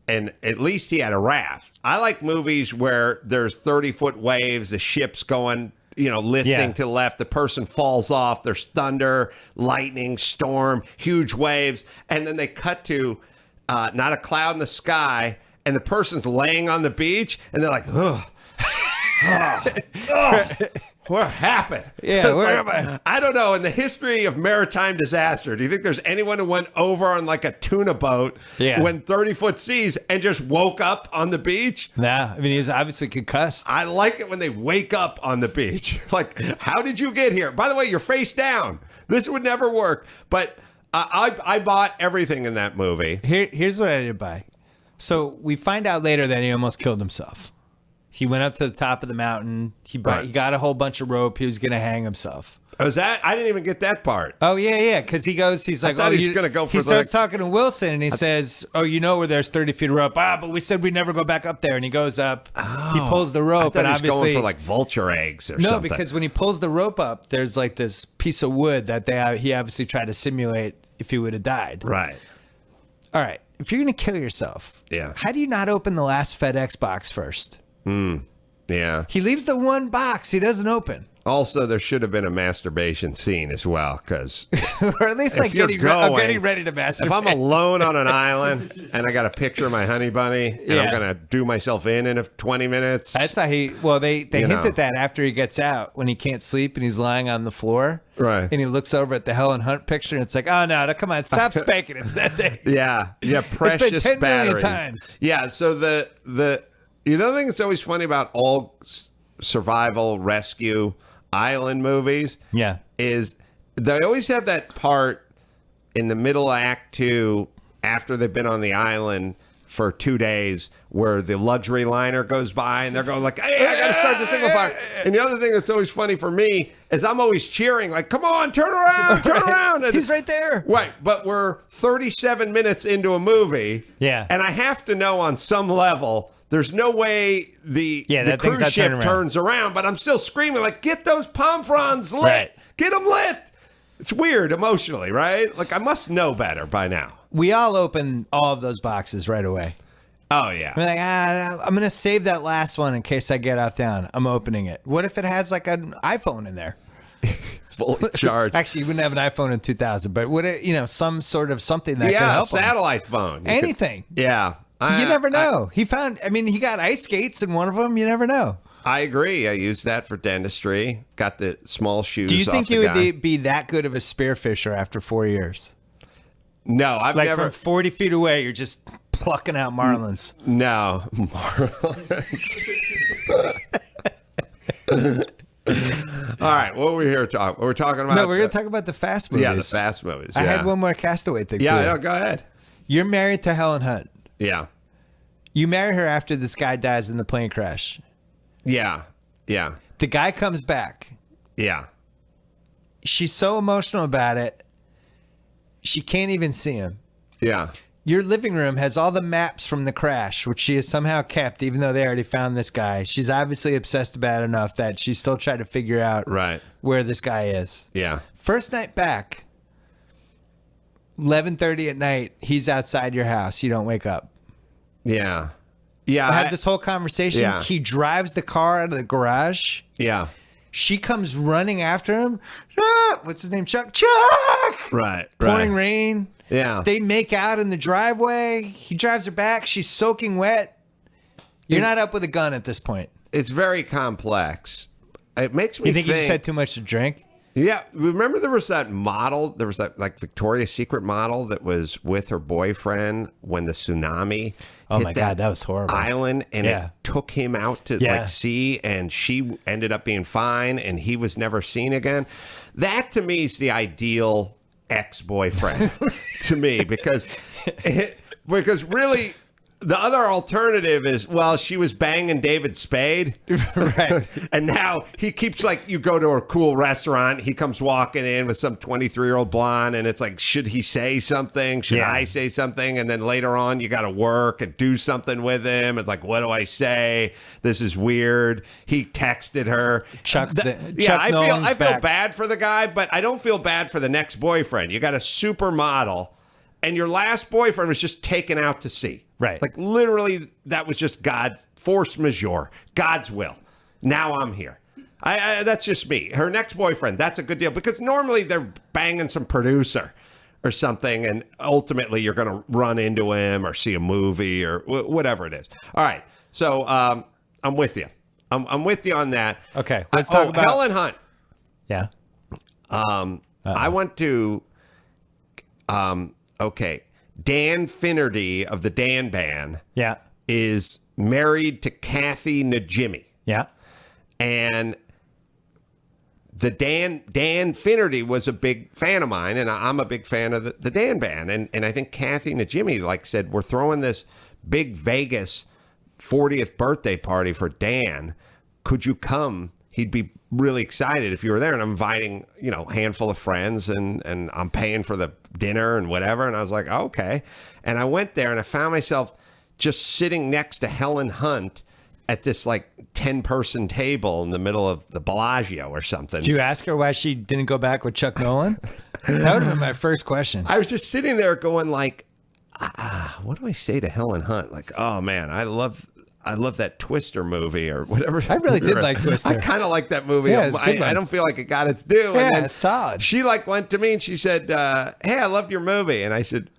and at least he had a raft. I like movies where there's 30-foot waves, the ship's going, listing Yeah. to the left, the person falls off, there's thunder, lightning, storm, huge waves, and then they cut to not a cloud in the sky, and the person's laying on the beach, and they're like, ugh. What happened? Yeah, It's where like, am I? I don't know. In the history of maritime disaster, do you think there's anyone who went over on like a tuna boat when 30-foot seas and just woke up on the beach? Nah, I mean, he's obviously concussed. I like it when they wake up on the beach. Like, how did you get here? By the way, you're face down. This would never work. But I bought everything in that movie. Here's what I did buy. So we find out later that he almost killed himself. He went up to the top of the mountain. He got a whole bunch of rope. He was going to hang himself. Was that? I didn't even get that part. Oh, yeah. Because he's like, thought he was gonna go for He starts the- talking to Wilson and he says, where there's 30 feet of rope. But we said we'd never go back up there. And he goes up. He pulls the I rope. thought And he was obviously, going for like vulture eggs or no, something. because when he pulls the rope up, there's like this piece of wood that he obviously tried to simulate if he would have died. Right. All right. If you're going to kill yourself, Yeah. how do you not open the last FedEx box first? Yeah. He leaves the one box he doesn't open. Also, there should have been a masturbation scene as well, because Or at least like you're getting ready to masturbate. if I'm alone on an island and I got a picture of my honey bunny and Yeah. I'm going to do myself in 20 minutes. That's how they hint know. at that after he gets out when he can't sleep and he's lying on the floor. Right. And he looks over at the Helen Hunt picture and it's like, oh no, come on, stop spanking it. That thing. Yeah. Precious It's been 10 million battery. times. Yeah. So the thing that's always funny about all survival rescue island movies Yeah. is they always have that part in the middle of Act 2 after they've been on the island for 2 days where the luxury liner goes by and they're going like, hey, I got to start the single fire. And the other thing that's always funny for me is I'm always cheering like, come on, turn around, turn around. And, He's right there. right. But we're 37 minutes into a movie. Yeah. And I have to know on some level There's no way the that thing's cruise not ship turning around. turns around, but I'm still screaming like, get those palm fronds lit. Right. Get them lit. It's weird emotionally, right? Like I must know better by now. We all open all of those boxes right away. Oh, yeah. I'm like, I'm going to save that last one in case I get out down. I'm opening it. What if it has like an iPhone in there? Fully charged. Actually, you wouldn't have an iPhone in 2000, but would it, some sort of something that could help him? satellite phone. You Anything. yeah. You never know. He got ice skates in one of them. You never know. I agree. I used that for dentistry. Got the small shoes. Do you think off the you guy. would be that good of a spearfisher after 4 years? No, I've Like never. from 40 feet away, you're just plucking out marlins. No. All right, what were we here talking? We're talking about. No, we're going to talk about the fast movies. Yeah, the fast movies. I yeah. had one more Castaway thing. Yeah, for you. no, go ahead. You're married to Helen Hunt. Yeah, You marry her after this guy dies in the plane crash. yeah, yeah, The guy comes back. yeah. She's so emotional about it. She can't even see him. Yeah. Your living room has all the maps from the crash, which she has somehow kept, even though they already found this guy. She's obviously obsessed about it enough that she's still trying to figure out Right. where this guy is. Yeah. First night back, 11:30 at night, he's outside your house. You don't wake up. Yeah. Yeah. I had this whole conversation. Yeah. He drives the car out of the garage. Yeah. She comes running after him. Ah, what's his name? Chuck. Chuck! Right. Pouring Right. rain. Yeah. They make out in the driveway. He drives her back. She's soaking wet. You're not up with a gun at this point. It's very complex. It makes me You think he just had too much to drink? Yeah, remember there was that model, there was that like Victoria's Secret model that was with her boyfriend when the tsunami Oh hit my God, that was horrible. island, and Yeah. it took him out to Yeah. like sea, and she ended up being fine, and he was never seen again. That to me is the ideal ex-boyfriend to me because really. The other alternative is, well, she was banging David Spade. Right. And now he keeps like, you go to a cool restaurant, he comes walking in with some 23-year-old blonde, and it's like, should he say something? Should Yeah. I say something? And then later on, you got to work and do something with him. And like, what do I say? This is weird. He texted her. Chuck I Nolan's feel back. bad for the guy, but I don't feel bad for the next boyfriend. You got a supermodel, and your last boyfriend was just taken out to sea. Right. Like literally, that was just God, force majeure, God's will. Now I'm here. I that's just me. Her next boyfriend, that's a good deal because normally they're banging some producer or something, and ultimately you're going to run into him or see a movie or whatever it is. All right, so I'm with you. I'm with you on that. Okay, let's talk about Helen Hunt. Yeah. I went to. Okay. Dan Finnerty of the Dan Band Yeah. is married to Kathy Najimy. Yeah. And the Dan Finnerty was a big fan of mine, and I'm a big fan of the Dan Band. And I think Kathy Najimy like said, we're throwing this big Vegas 40th birthday party for Dan. Could you come? He'd be really excited if you were there. And I'm inviting, a handful of friends, and I'm paying for the dinner and whatever. And I was like, oh, okay. And I went there and I found myself just sitting next to Helen Hunt at this like 10-person table in the middle of the Bellagio or something. Did you ask her why she didn't go back with Chuck Nolan? That would have been my first question. I was just sitting there going like, what do I say to Helen Hunt? Like, oh man, I love that Twister movie or whatever. I really did like Twister. I kind of like that movie. Yeah, it's a good one. I don't feel like it got its due. Yeah, And then it's solid. She like went to me and she said, hey, I loved your movie. And I said,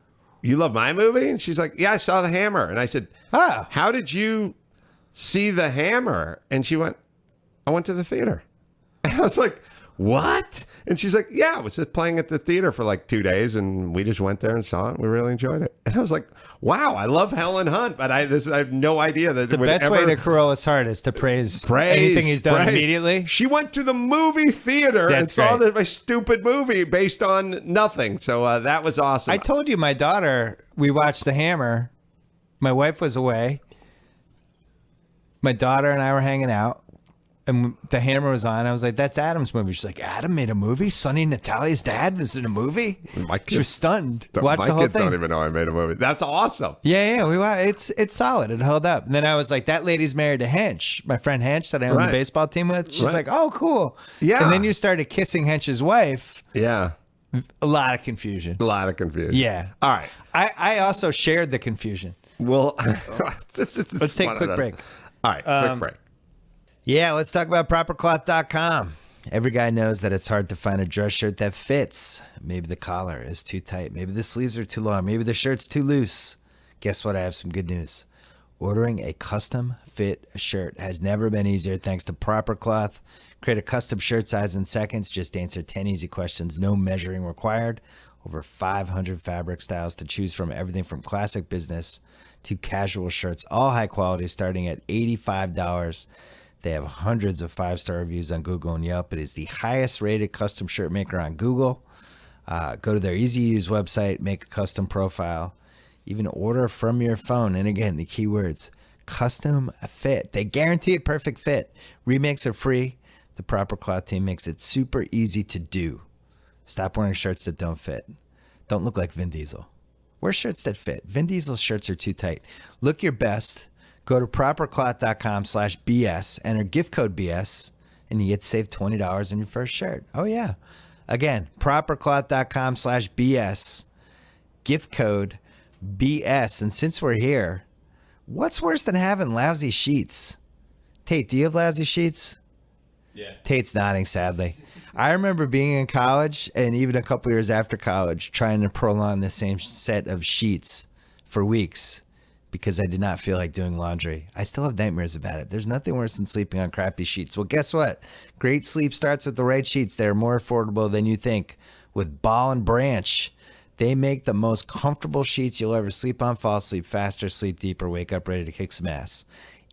you love my movie? And she's like, yeah, I saw The Hammer. And I said, Ah. how did you see The Hammer? And she went, I went to the theater. And I was like, what? And she's like, yeah, I was just playing at the theater for like 2 days, and we just went there and saw it. We really enjoyed it. And I was like, wow, I love Helen Hunt, but I have no idea that The best way to corral his heart is to praise anything he's done immediately. She went to the movie theater and That's saw great. my stupid movie based on nothing. So that was awesome. I told you my daughter, we watched The Hammer. My wife was away. My daughter and I were hanging out. And the Hammer was on. I was like, that's Adam's movie. She's like, Adam made a movie? Sonny and Natalia's dad was in a movie? She was stunned. Watched the whole kids thing. don't even know I made a movie. That's awesome. Yeah. It's solid. It held up. And then I was like, that lady's married to Hench. My friend Hench that I own the baseball team with. She's like, oh, cool. Yeah. And then you started kissing Hench's wife. Yeah. A lot of confusion. Yeah. All right. I also shared the confusion. Well, let's take a quick break. All right, quick break. Yeah, let's talk about propercloth.com. Every guy knows that it's hard to find a dress shirt that fits. Maybe the collar is too tight. Maybe the sleeves are too long. Maybe the shirt's too loose. Guess what? I have some good news. Ordering a custom fit shirt has never been easier thanks to Proper Cloth. Create a custom shirt size in seconds. Just answer 10 easy questions. No measuring required. Over 500 fabric styles to choose from. Everything from classic business to casual shirts. All high quality starting at $85. They have hundreds of 5-star reviews on Google and Yelp. It is the highest rated custom shirt maker on Google. Go to their easy to use website, make a custom profile, even order from your phone. And again, the keywords, custom fit. They guarantee a perfect fit. Remakes are free. The Proper Cloth team makes it super easy to do. Stop wearing shirts that don't fit. Don't look like Vin Diesel. Wear shirts that fit. Vin Diesel's shirts are too tight. Look your best. Go to propercloth.com/BS. Enter gift code BS, and you get to save $20 on your first shirt. Oh, yeah. Again, propercloth.com/BS. Gift code BS. And since we're here, what's worse than having lousy sheets? Tate, do you have lousy sheets? Yeah. Tate's nodding sadly. I remember being in college and even a couple years after college trying to prolong the same set of sheets for weeks because I did not feel like doing laundry. I still have nightmares about it. There's nothing worse than sleeping on crappy sheets. Well, guess what? Great sleep starts with the right sheets. They're more affordable than you think. With Ball and Branch, they make the most comfortable sheets you'll ever sleep on. Fall asleep faster, sleep deeper, wake up ready to kick some ass.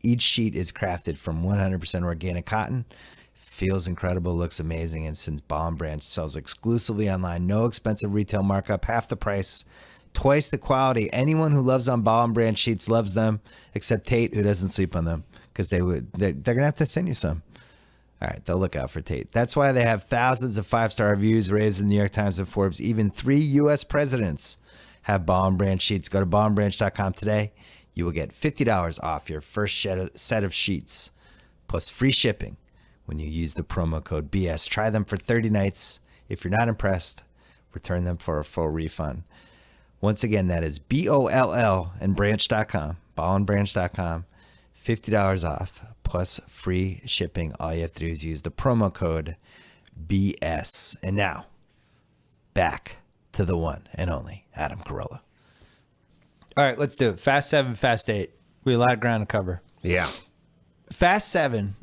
Each sheet is crafted from 100% organic cotton. Feels incredible, looks amazing, and since Ball and Branch sells exclusively online, no expensive retail markup, half the price, twice the quality. Anyone who loves on Ball and Branch sheets loves them, except Tate, who doesn't sleep on them, because they're gonna have to send you some. All right, they'll look out for Tate. That's why they have thousands of 5-star reviews raised in the New York Times and Forbes. Even 3 U.S. presidents have Ball and Branch sheets. Go to ballandbranch.com today. You will get $50 off your first set of sheets, plus free shipping when you use the promo code BS. Try them for 30 nights. If you're not impressed, return them for a full refund. Once again, that is BOLL and branch.com, ballandbranch.com, $50 off plus free shipping. All you have to do is use the promo code BS. And now, back to the one and only Adam Carolla. All right, let's do it. Fast 7, Fast 8. We have a lot of ground to cover. Yeah. Fast 7,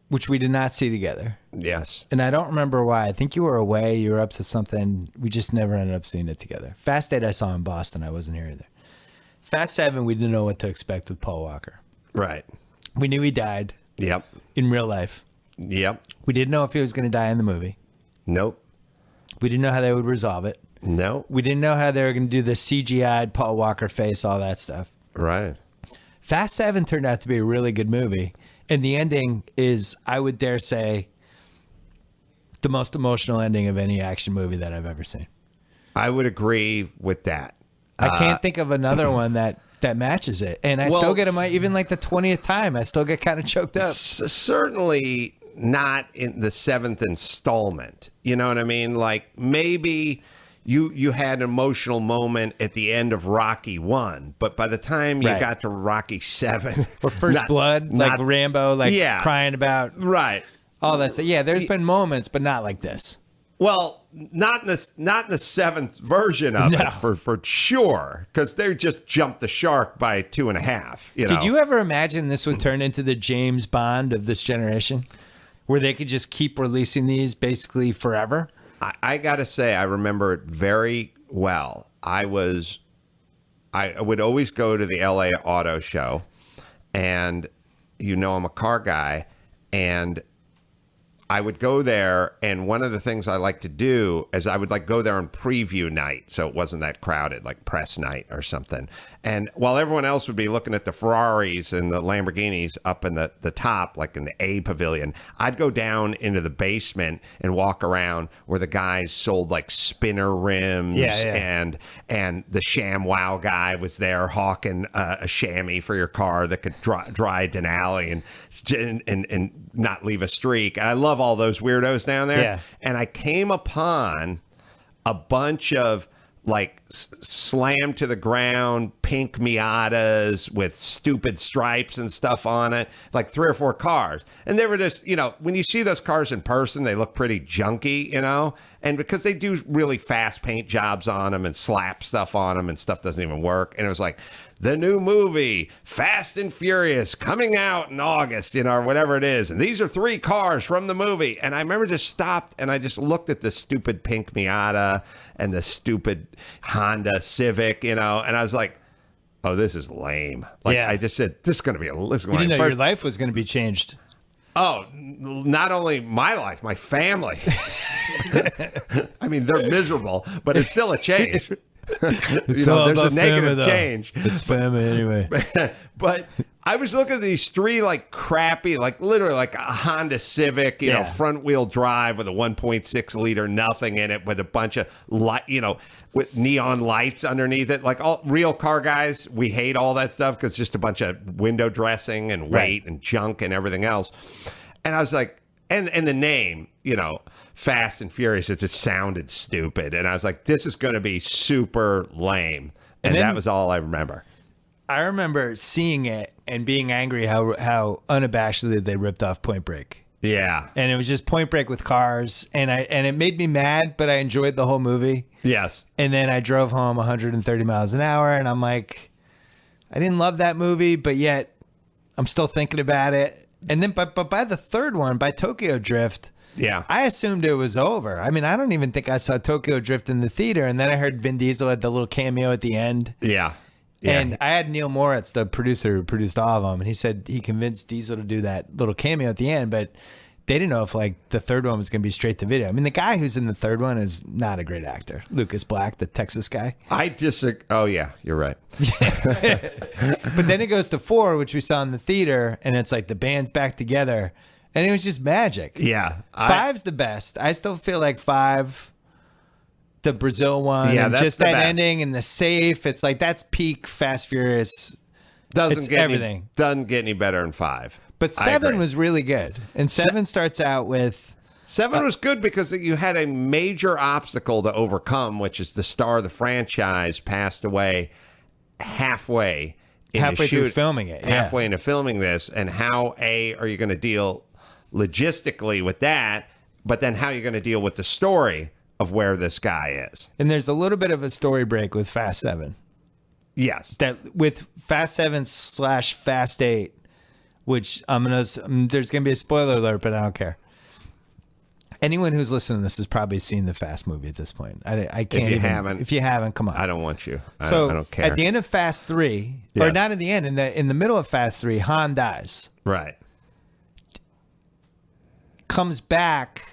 which we did not see together. Yes. And I don't remember why. I think you were away. You were up to something. We just never ended up seeing it together. Fast 8 I saw in Boston. I wasn't here either. Fast 7, we didn't know what to expect with Paul Walker. Right. We knew he died. Yep. In real life. Yep. We didn't know if he was going to die in the movie. Nope. We didn't know how they would resolve it. No. We didn't know how they were going to do the CGI'd Paul Walker face, all that stuff. Right. Fast 7 turned out to be a really good movie. And the ending is, I would dare say, the most emotional ending of any action movie that I've ever seen. I would agree with that. I can't think of another one that matches it. And I still get even like the 20th time, I still get kind of choked up. Certainly not in the 7th installment. You know what I mean? Like maybe you had an emotional moment at the end of Rocky 1, but by the time you got to Rocky 7 or First Blood, like Rambo, crying about all that stuff. Yeah, there's been moments, but not like this. Well, not in the 7th version of it for sure, because they just jumped the shark by 2.5. Did you ever imagine this would turn into the James Bond of this generation, where they could just keep releasing these basically forever? I got to say, I remember it very well. I would always go to the LA Auto Show, and I'm a car guy, and I would go there, and one of the things I like to do is I would like go there on preview night, so it wasn't that crowded, like press night or something. And while everyone else would be looking at the Ferraris and the Lamborghinis up in the top, like in the A pavilion, I'd go down into the basement and walk around where the guys sold like spinner rims, and the ShamWow guy was there hawking a chamois for your car that could dry Denali and not leave a streak. And I love all those weirdos down there. Yeah. And I came upon a bunch of like slammed to the ground pink Miatas with stupid stripes and stuff on it, like 3 or 4 cars. And they were just, you know, when you see those cars in person, they look pretty junky, you know, and because they do really fast paint jobs on them and slap stuff on them and stuff doesn't even work. And it was like, the new movie, Fast and Furious, coming out in August, you know, or whatever it is. And these are 3 cars from the movie. And I remember just stopped and I just looked at the stupid pink Miata and the stupid Honda Civic, you know, and I was like, oh, this is lame. Like, I just said, this is going to be You didn't know your life was going to be changed. Oh, not only my life, my family. I mean, they're miserable, but it's still a change. It's all there's about a negative family, change. It's family anyway. But I was looking at these 3 like crappy, like literally like a Honda Civic, you know, front wheel drive with a 1.6 liter nothing in it with a bunch of light, you know, with neon lights underneath it. Like all real car guys, we hate all that stuff because it's just a bunch of window dressing and weight and junk and everything else. And I was like, and the name, you know, Fast and Furious, it just sounded stupid. And I was like, this is going to be super lame. And that was all I remember. I remember seeing it and being angry how unabashedly they ripped off Point Break. Yeah. And it was just Point Break with cars. And it made me mad, but I enjoyed the whole movie. Yes. And then I drove home 130 miles an hour. And I'm like, I didn't love that movie, but yet I'm still thinking about it. And then but by the third one, by Tokyo Drift, I assumed it was over. I mean, I don't even think I saw Tokyo Drift in the theater. And then I heard Vin Diesel had the little cameo at the end. Yeah. And I had Neil Moritz, the producer who produced all of them, and he said he convinced Diesel to do that little cameo at the end, but they didn't know if like the third one was going to be straight to video. I mean, the guy who's in the third one is not a great actor. Lucas Black, the Texas guy. I disagree. Oh, yeah, you're right. But then it goes to 4, which we saw in the theater, and it's like the band's back together. And it was just magic. Yeah. 5's the best. I still feel like 5, the Brazil one, and that's just the that best. ending and the safe. It's like that's peak Fast Furious. Doesn't get any better in 5. But 7 was really good. And 7 starts out with... 7 was good because you had a major obstacle to overcome, which is the star of the franchise passed away halfway through filming it. Halfway into filming this. And how, are you going to deal logistically with that? But then how are you going to deal with the story of where this guy is? And there's a little bit of a story break with Fast 7. Yes. That with Fast 7/Fast 8, which there's gonna be a spoiler alert, but I don't care. Anyone who's listening to this has probably seen the Fast movie at this point. I can't. If you haven't, come on. I don't want you. I don't care. At the end of Fast 3, or not at the end, in the middle of Fast 3, Han dies. Right. Comes back.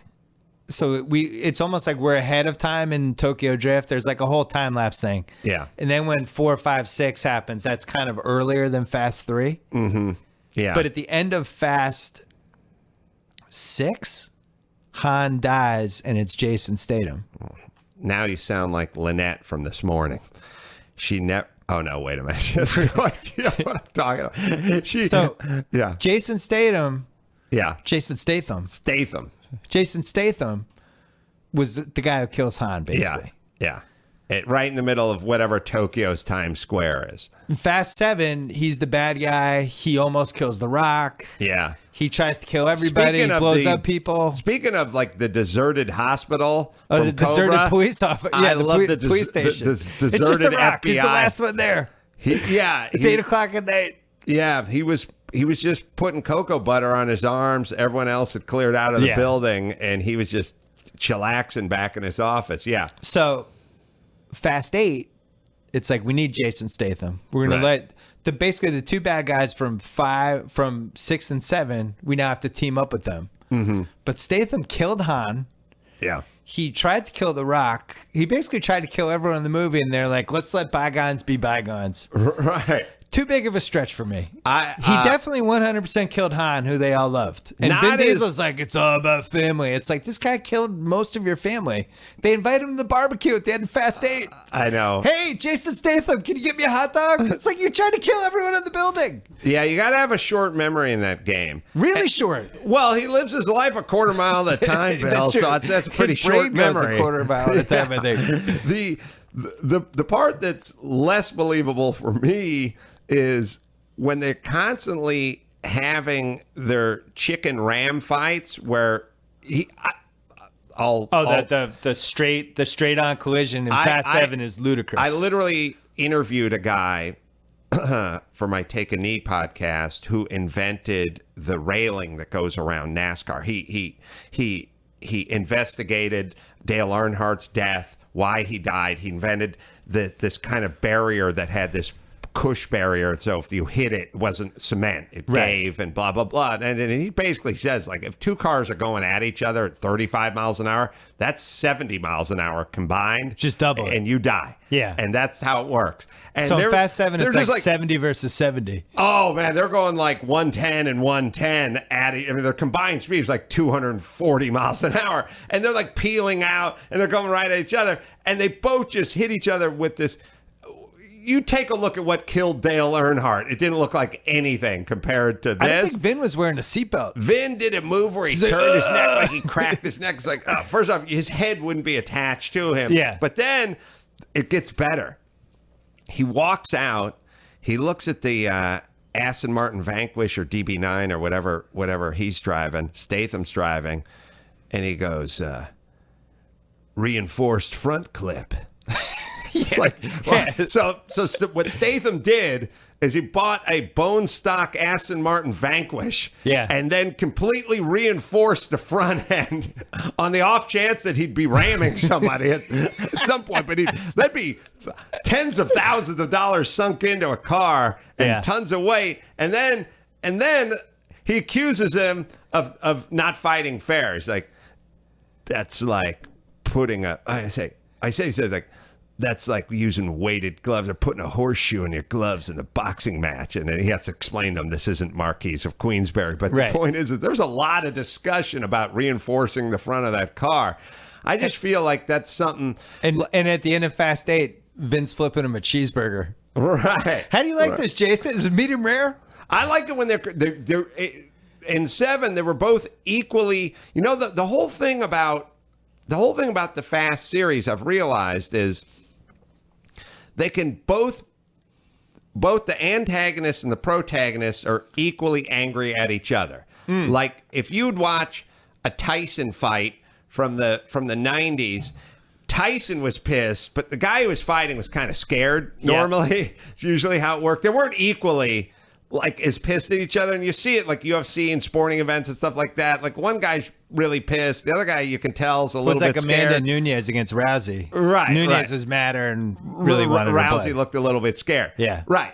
So it's almost like we're ahead of time in Tokyo Drift. There's like a whole time lapse thing. Yeah. And then when 4, 5, 6 happens, that's kind of earlier than Fast 3. Mm-hmm. Yeah. But at the end of Fast 6, Han dies and it's Jason Statham. Now you sound like Lynette from this morning. She never... Oh, no, wait a minute. She has no idea what I'm talking about. Jason Statham... Yeah. Jason Statham was the guy who kills Han, basically. Yeah. Right in the middle of whatever Tokyo's Times Square is. In Fast 7, he's the bad guy. He almost kills The Rock. Yeah. He tries to kill everybody. He blows up people. Speaking of like the deserted hospital, the deserted police office. Yeah, I love the police station. deserted it's just The Rock. FBI. He's the last one there. It's 8 o'clock at night. Yeah, he was just putting cocoa butter on his arms. Everyone else had cleared out of the building, and he was just chillaxing back in his office. Yeah. So, Fast 8, it's like we need Jason Statham. We're gonna let basically the 2 bad guys from 6 and 7. We now have to team up with them. But Statham killed Han. Yeah. He tried to kill The Rock. He basically tried to kill everyone in the movie, and they're like, let's let bygones be bygones. Right. Too big of a stretch for me. He I definitely 100% killed Han, who they all loved. And Vin Diesel's like, it's all about family. It's like, this guy killed most of your family. They invited him to the barbecue at the end of Fast 8. I know. Hey, Jason Statham, can you get me a hot dog? It's like, you tried to kill everyone in the building. Yeah, you got to have a short memory in that game. Really short. Well, he lives his life a quarter mile at a time, Bill. That's true. So that's a pretty His short brain goes memory. a quarter mile at a time, I think. The part that's less believable for me is when they're constantly having their chicken ram fights where the straight on collision in Fast 7 is ludicrous. I literally interviewed a guy for my Take a Knee podcast who invented the railing that goes around NASCAR. He investigated Dale Earnhardt's death, why he died. He invented this kind of barrier that had this cush barrier, so if you hit it, it wasn't cement, it gave, and blah blah blah. And he basically says, like, if two cars are going at each other at 35 miles an hour, that's 70 miles an hour combined, just double it, and you die. Yeah, and that's how it works. And so in Fast 7, it's like 70 versus 70. Oh man, they're going like 110 and 110 at it. I mean, their combined speed is like 240 miles an hour, and they're like peeling out, and they're going right at each other, and they both just hit each other with this. You take a look at what killed Dale Earnhardt. It didn't look like anything compared to this. I don't think Vin was wearing a seatbelt. Vin did a move where he turned his neck, like he cracked his neck. It's like, first off, his head wouldn't be attached to him. Yeah. But then it gets better. He walks out. He looks at the Aston Martin Vanquish or DB9 or whatever he's driving, Statham's driving, and he goes, reinforced front clip. It's like, well, so what Statham did is he bought a bone stock Aston Martin Vanquish, and then completely reinforced the front end on the off chance that he'd be ramming somebody at some point. But that'd be tens of thousands of dollars sunk into a car and tons of weight, and then he accuses him of not fighting fair. He's like, that's like putting he says like, that's like using weighted gloves or putting a horseshoe in your gloves in a boxing match. And then he has to explain to them this isn't Marquis of Queensberry. But the point is that there's a lot of discussion about reinforcing the front of that car. I just feel like that's something. And at the end of Fast 8, Vince flipping him a cheeseburger. Right. How do you like this, Jason? Is it medium rare? I like it when they're in 7, they were both equally, the whole thing about the Fast series I've realized is they can both the antagonists and the protagonists are equally angry at each other. Like if you'd watch a Tyson fight from the 90s, Tyson was pissed, but the guy who was fighting was kind of scared. Normally, it's usually how it worked. They weren't equally like as pissed at each other, and you see it like UFC and sporting events and stuff like that. Like one guy's really pissed, the other guy you can tell is a little bit scared. Amanda Nunes against Rousey. Right. Nunes was madder and really wanted to Rousey play. looked a little bit scared. Yeah. Right.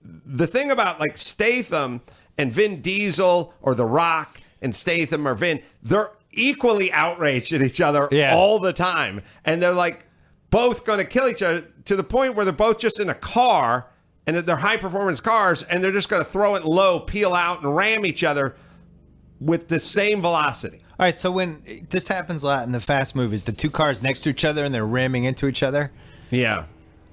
The thing about like Statham and Vin Diesel or The Rock and Statham or Vin, they're equally outraged at each other all the time, and they're like both going to kill each other to the point where they're both just in a car. And they're high-performance cars, and they're just going to throw it low, peel out, and ram each other with the same velocity. All right, so when this happens a lot in the Fast movies, the two cars next to each other, and they're ramming into each other. Yeah.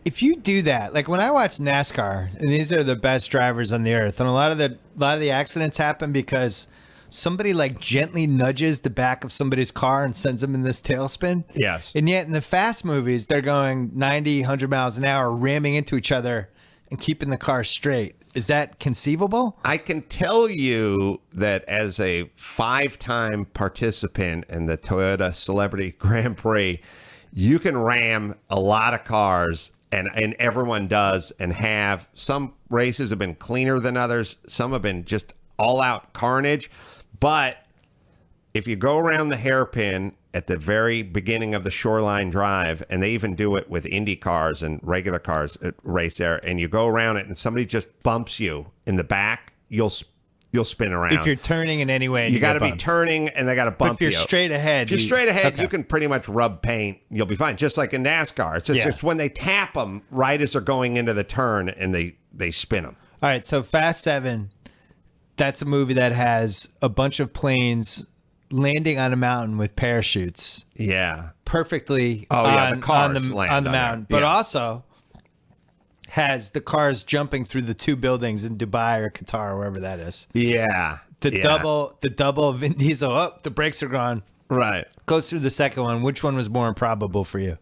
If you do that, like when I watch NASCAR, and these are the best drivers on the earth, and a lot of the accidents happen because somebody like gently nudges the back of somebody's car and sends them in this tailspin. Yes. And yet in the Fast movies, they're going 90, 100 miles an hour, ramming into each other and keeping the car straight. Is that conceivable? I can tell you that as a 5-time participant in the Toyota Celebrity Grand Prix, you can ram a lot of cars, and everyone does, and have. Some races have been cleaner than others. Some have been just all-out carnage. But if you go around the hairpin at the very beginning of the Shoreline Drive, and they even do it with Indy cars and regular cars race there, and you go around it and somebody just bumps you in the back, you'll you'll spin around. If you're turning in any way, and you got to be bumped. turning, and they got to But bump if you're you. straight ahead, If you're straight ahead, okay. you can pretty much rub paint. You'll be fine. Just like in NASCAR. It's just Yeah. it's when they tap them right as they're going into the turn, and they spin them. All right, so Fast 7, that's a movie that has a bunch of planes landing on a mountain with parachutes Yeah. perfectly Oh, yeah, the cars on the land on mountain, there. but Yeah. also has the cars jumping through the 2 buildings in Dubai or Qatar or wherever that is. Yeah. The double of Vin Diesel, oh, the brakes are gone. Right. Goes through the second one. Which one was more improbable for you?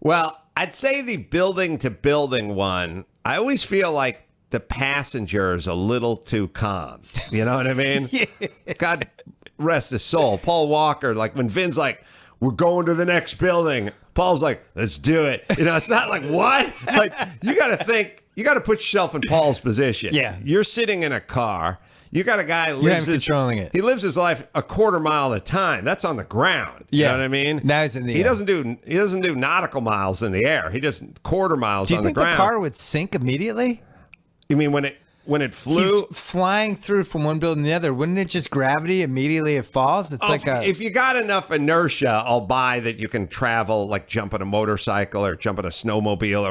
Well, I'd say the building to building one. I always feel like the passenger is a little too calm. You know what I mean? God rest his soul. Paul Walker, like when Vin's like, we're going to the next building. Paul's like, let's do it. You know, it's not like, what? Like, you got to think, you got to put yourself in Paul's position. Yeah. You're sitting in a car. You got a guy who lives controlling it. He lives his life a quarter mile at a time. That's on the ground. You know what I mean? Now he's in the He air. doesn't do nautical miles in the air. He does quarter miles Do you on the think ground. the car would sink immediately? You mean when it flew? He's flying through from one building to the other. Wouldn't it just gravity immediately it falls? It's like a If you got enough inertia, I'll buy that you can travel, like jump on a motorcycle or jump on a snowmobile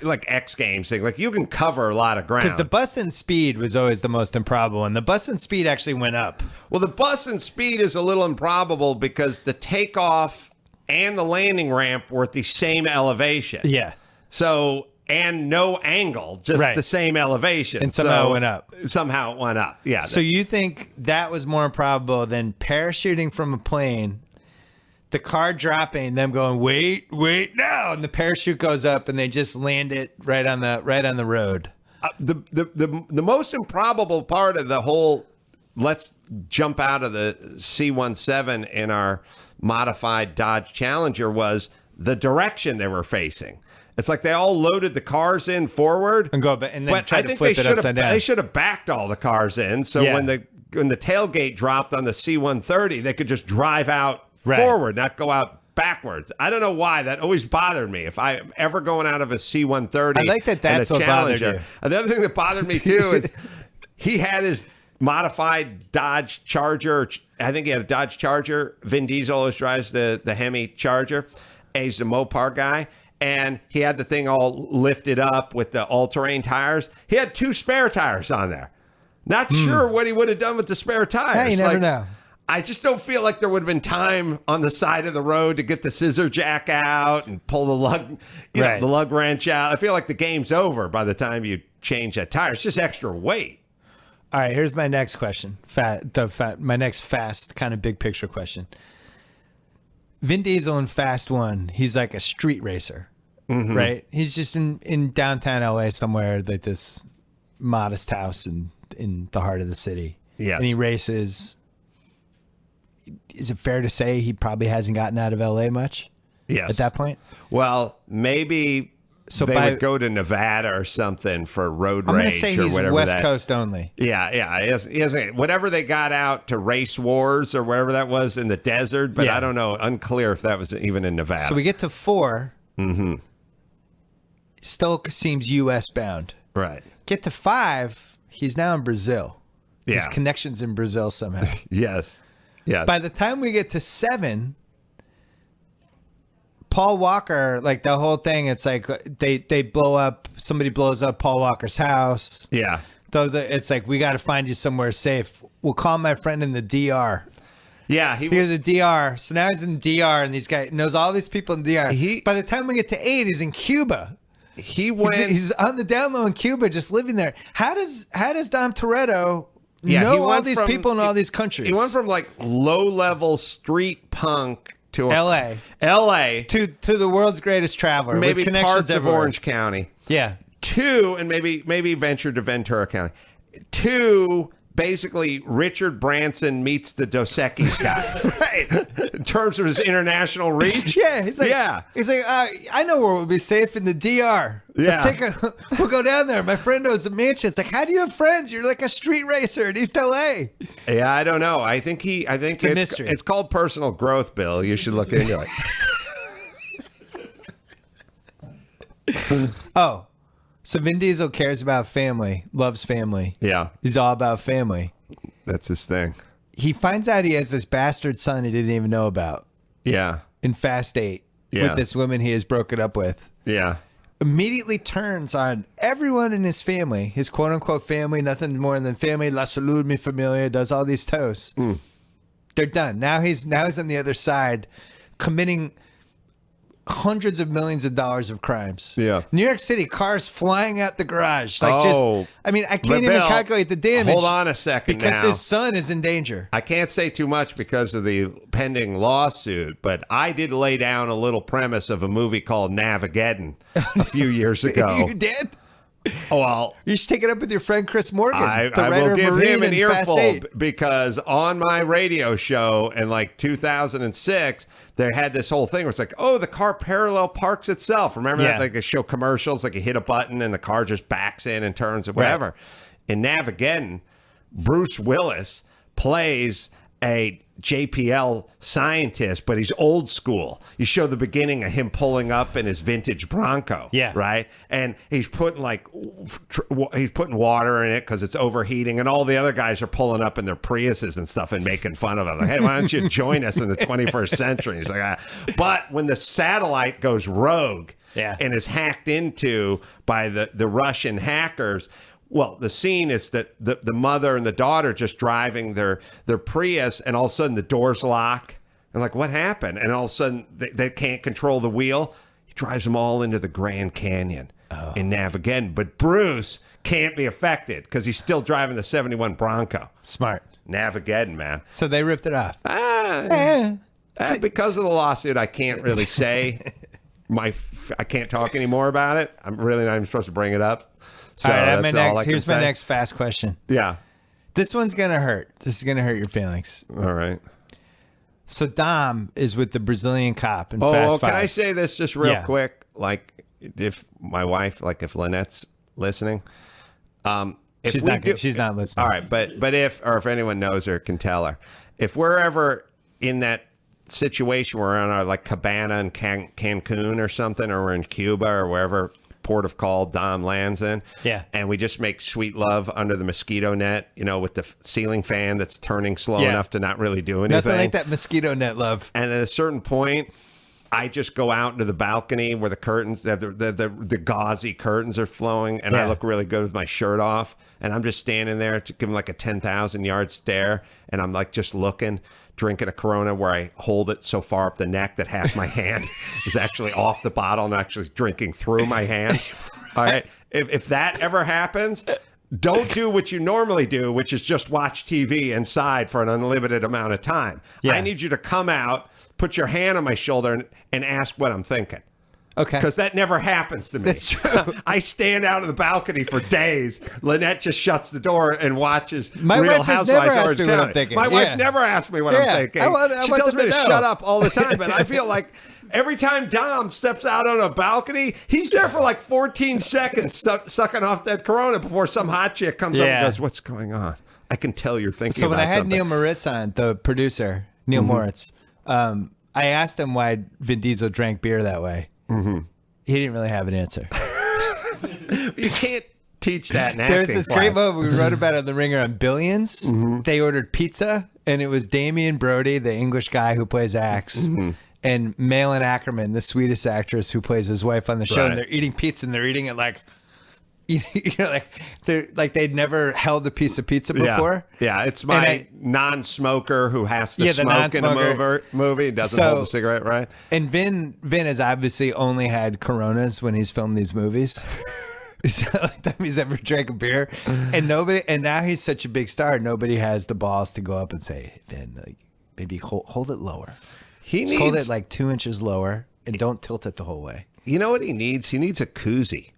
or like X Games thing. Like you can cover a lot of ground. because the bus and speed was always the most improbable, and the bus and speed actually went up. Well, the bus and speed is a little improbable because the takeoff and the landing ramp were at the same elevation. Yeah. So, and no angle, just Right. the same elevation. And somehow it went up. Somehow it went up. Yeah. So you think that was more improbable than parachuting from a plane, the car dropping, them going, wait now, and the parachute goes up and they just land it right on the road. The most improbable part of the whole let's jump out of the C-17 in our modified Dodge Challenger was the direction they were facing. It's like they all loaded the cars in forward And go back and then but try I to think flip they it should upside have down. they should have backed all the cars in so Yeah. when the tailgate dropped on the C-130 they could just drive out Right. forward, not go out backwards. I don't know why that always bothered me. If I'm ever going out of a C-130, I like that that's and a what bothered Challenger. you. And the other thing that bothered me too is he had his modified Dodge Charger. I think he had a Dodge Charger. Vin Diesel always drives the Hemi Charger. And he's a Mopar guy. And he had the thing all lifted up with the all-terrain tires. He had 2 spare tires on there. Not sure what he would have done with the spare tires. Yeah, you never know. I just don't feel like there would have been time on the side of the road to get the scissor jack out and pull the lug, Right. the lug wrench out. I feel like the game's over by the time you change that tire. It's just extra weight. All right, here's my next question. My next fast kind of big picture question. Vin Diesel in Fast 1, he's like a street racer, right? He's just in downtown LA somewhere, like this modest house in the heart of the city. Yes. And he races. Is it fair to say he probably hasn't gotten out of LA much Yes. at that point? Well, maybe So they by- would go to Nevada or something for road I'm going to rage say or he's whatever. West Coast only. Yeah. He hasn't, whatever they got out to race wars or wherever that was in the desert, but Yeah. I don't know. Unclear if that was even in Nevada. So we get to 4. Still seems U.S. bound. right. Get to 5, he's now in Brazil. His Yeah. connections in Brazil somehow. Yes. Yes. By the time we get to 7, Paul Walker, like the whole thing, it's like they blow up, somebody blows up Paul Walker's house. yeah. Though it's like, we got to find you somewhere safe. We'll call my friend in the DR. Yeah. He's the DR. So now he's in DR, and these guy knows all these people in DR. By the time we get to 8, he's in Cuba. He went. He's on the down low in Cuba, just living there. How does Dom Toretto he know all went these from- people in all these countries? He went from like low-level street punk to L.A. L.A. to the world's greatest traveler. maybe with connections parts of everywhere. Orange County. Yeah. 2, and maybe ventured to Ventura County. 2, basically Richard Branson meets the Dos Equis guy. Right. In terms of his international reach. Yeah. He's like, Yeah. I know where we'll be safe in the DR. Yeah. We'll go down there. My friend owns a mansion. It's like, how do you have friends? You're like a street racer in East LA. Yeah, I don't know. I think it's a mystery. It's called personal growth, Bill. You should look into it. Oh, So Vin Diesel cares about family, loves family. Yeah, He's all about family. that's his thing. He finds out he has this bastard son he didn't even know about Yeah, in Fast 8 Yeah. with this woman he has broken up with. yeah. Immediately turns on everyone in his family, his quote unquote family, nothing more than family, la salud mi familia, does all these toasts. They're done. Now he's on the other side committing hundreds of millions of dollars of crimes. Yeah. New York City, cars flying out the garage. Oh. Just, I mean, I But can't even Bill, calculate the damage. Hold on a second because now. his son is in danger. I can't say too much because of the pending lawsuit, but I did lay down a little premise of a movie called Navageddon a few years ago. You did? Oh, well, You should take it up with your friend Chris Morgan. I the will writer give Marine him an in Fast earful 8. because on my radio show in like 2006, they had this whole thing where it's like, oh, the car parallel parks itself. Remember Yeah. that? Like they show commercials, like you hit a button and the car just backs in and turns or whatever. In Navageddon, Bruce Willis plays a JPL scientist, but he's old school. You show the beginning of him pulling up in his vintage Bronco, Yeah. right? And he's putting he's putting water in it because it's overheating, and all the other guys are pulling up in their Priuses and stuff and making fun of him. Like, hey, why don't you join us in the 21st century? He's like, but when the satellite goes rogue Yeah. and is hacked into by the Russian hackers. Well, the scene is that the mother and the daughter just driving their Prius, and all of a sudden the doors lock. And like, what happened? And all of a sudden they can't control the wheel. He drives them all into the Grand Canyon in Navageddon. But Bruce can't be affected because he's still driving the 71 Bronco. Smart. Navageddon, man. So they ripped it off. Because of the lawsuit, I can't really say. I can't talk anymore about it. I'm really not even supposed to bring it up. So all right, that's all I can here's my say. next fast question. Yeah. This one's going to hurt. This is going to hurt your feelings. All right. So Dom is with the Brazilian cop in Oh, Fast well, 5. can I say this just real Yeah. quick? Like, if my wife, like if Lynette's listening, if She's we not. do, She's not listening. all right, but if anyone knows her, can tell her, if we're ever in that situation, we're on our like cabana in Cancun or something, or we're in Cuba or wherever port of call Dom lands in, Yeah. and we just make sweet love under the mosquito net, with the ceiling fan that's turning slow Yeah. enough to not really do anything. Nothing like that mosquito net love. And at a certain point, I just go out into the balcony where the curtains, the gauzy curtains are flowing, and I Yeah. look really good with my shirt off. And I'm just standing there to give him like a 10,000 yard stare. And I'm like just looking, drinking a Corona where I hold it so far up the neck that half my hand is actually off the bottle and actually drinking through my hand. All right. If that ever happens, don't do what you normally do, which is just watch TV inside for an unlimited amount of time. Yeah. I need you to come out, put your hand on my shoulder, and ask what I'm thinking. Okay. Because that never happens to me. That's true. I stand out on the balcony for days. Lynette just shuts the door and watches My Real wife has Housewives never of asked Orange me what I'm County. thinking. My Yeah. wife never asks me what I'm Yeah. thinking. I want She them tells me to to know. shut up all the time, but I feel like every time Dom steps out on a balcony, he's there for like 14 seconds sucking off that Corona before some hot chick comes up Yeah. and goes, "What's going on?" I can tell you're thinking So when about I had something. Neil Moritz on, the producer, Neil Moritz, I asked him why Vin Diesel drank beer that way. Mm-hmm. He didn't really have an answer. You can't teach that in There's acting this class. great moment we wrote about it on The Ringer on Billions. They ordered pizza, and it was Damian Brody, the English guy who plays Axe, and Malin Ackerman, the Swedish actress who plays his wife on the show. Right. And they're eating pizza, and they're eating it like, they'd never held a piece of pizza before. Yeah, it's my non-smoker who has to Yeah, the smoke in a non-smoker. movie, doesn't hold a cigarette, right? And Vin has obviously only had Coronas when he's filmed these movies. It's the only time he's ever drank a beer, and now he's such a big star. Nobody has the balls to go up and say, "Vin, like, maybe hold it lower. Just hold it like 2 inches lower, and don't tilt it the whole way." You know what he needs? He needs a koozie.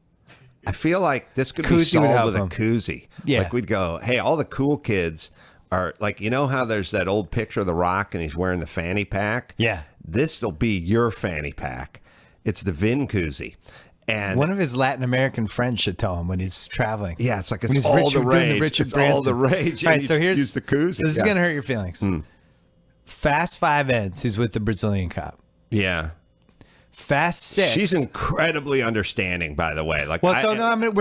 I feel like this could be Koozie would solved help with a him. koozie. Yeah. Like we'd go, hey, all the cool kids are like, how there's that old picture of The Rock and he's wearing the fanny pack? Yeah. This will be your fanny pack. It's the Vin koozie. And One of his Latin American friends should tell him when he's traveling. yeah, it's like When it's he's all the doing rage. Richard It's all the Branson. rage. All right, and so you here's use the koozie. So this is gonna hurt your feelings. Fast 5 ends. He's with the Brazilian cop. Yeah. Fast 6. She's incredibly understanding, by the way. Like, Well, we're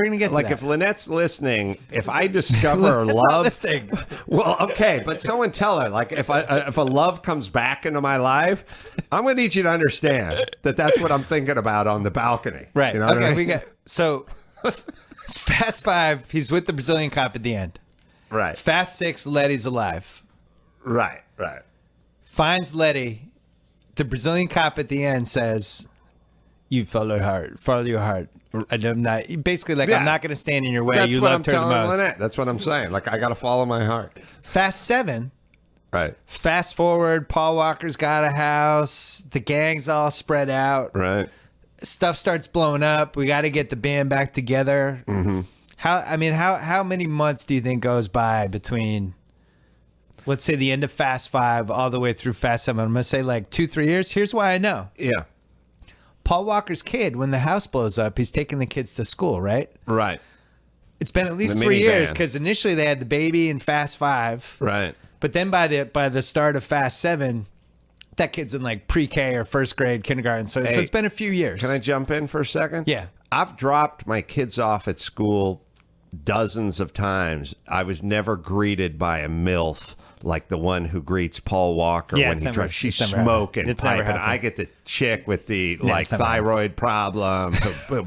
gonna get to like that. if Lynette's listening, if I discover Lynette's not love, listening. well, okay, but someone tell her, like, if a love comes back into my life, I'm gonna need you to understand that that's what I'm thinking about on the balcony. Right. You know what Okay. I mean? We got so Fast 5. He's with the Brazilian cop at the end. Right. Fast 6. Letty's alive. Right. Finds Letty. The Brazilian cop at the end says, "You follow your heart. I'm not." Basically, like, Yeah. I'm not going to stand in your way. That's You what I'm loved her the telling most. Lynette. That's what I'm saying. Like, I got to follow my heart. Fast 7. Right. Fast forward. Paul Walker's got a house. The gang's all spread out. Right. Stuff starts blowing up. We got to get the band back together. Mm-hmm. How many months do you think goes by between, let's say, the end of Fast 5 all the way through Fast 7? I'm going to say like 2-3 years. Here's why I know. Yeah. Paul Walker's kid, when the house blows up, he's taking the kids to school, right? Right. It's been at least The 3 years minivan. because initially they had the baby in Fast 5. Right. But then by the start of Fast 7, that kid's in like pre-K or first grade, kindergarten. So it's been a few years. Can I jump in for a second? Yeah. I've dropped my kids off at school dozens of times. I was never greeted by a MILF like the one who greets Paul Walker Yeah, when it's he never- drives. She's it's never smoking happened. It's never pipe, and I happened. get the chick with the like it's never thyroid problem,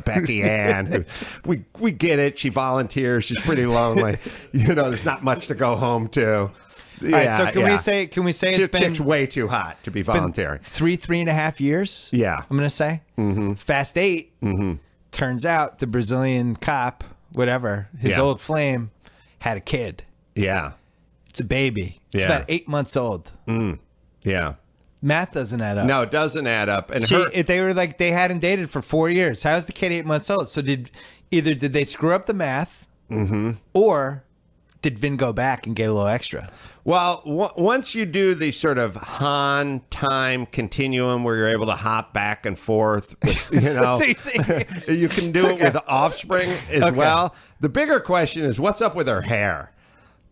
Becky Ann. Who, we get it. She volunteers. She's pretty lonely. You know, there's not much to go home to. All right, so can we say it's been chick's way too hot to be volunteering? 3.5 years? Yeah. I'm gonna say. Mm-hmm. Fast 8. Mm-hmm. Turns out the Brazilian cop, whatever, his Yeah. old flame, had a kid. Yeah. It's a baby. It's Yeah. about 8 months old. Yeah. Math doesn't add up. No, it doesn't add up. And They hadn't dated for 4 years. How's the kid 8 months old? So did they screw up the math, or did Vin go back and get a little extra? Well, once you do the sort of Han time continuum where you're able to hop back and forth, you know, So you think- you can do it with Offspring as well. The bigger question is, what's up with her hair?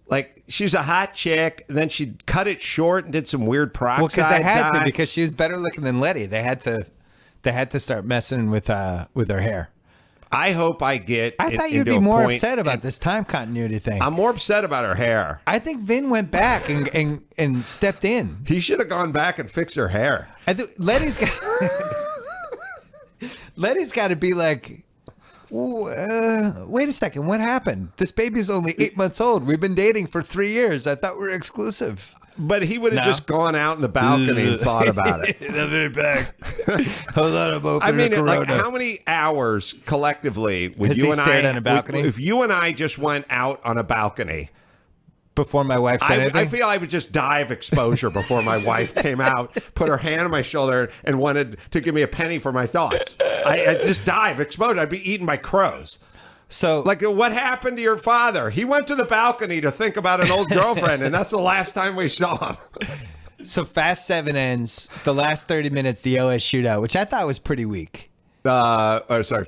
Like, she's a hot chick, then she cut it short and did some weird peroxide Well, because they had dye. to, because she was better looking than Letty. They had to start messing with her hair. I hope I get. I thought you'd into be a more point- upset about this time continuity thing. I'm more upset about her hair. I think Vin went back and stepped in. He should have gone back and fixed her hair. I think Letty's got to be like, wait a second, what happened? This baby's only 8 months old. We've been dating for 3 years. I thought we were exclusive. But he would have No. just gone out in the balcony and thought about it. I'll be back. Hold on, I'm opening I mean, a like, Corona. how many hours collectively would Has you he and stared I on a balcony? If you and I just went out on a balcony, Before my wife said I anything? feel I would just die of exposure before my wife came out, put her hand on my shoulder, and wanted to give me a penny for my thoughts. I'd just die of exposure. I'd be eaten by crows. So, Like, what happened to your father? He went to the balcony to think about an old girlfriend, and that's the last time we saw him. so Fast 7 ends, the last 30 minutes, the LA shootout, which I thought was pretty weak. Fast 7.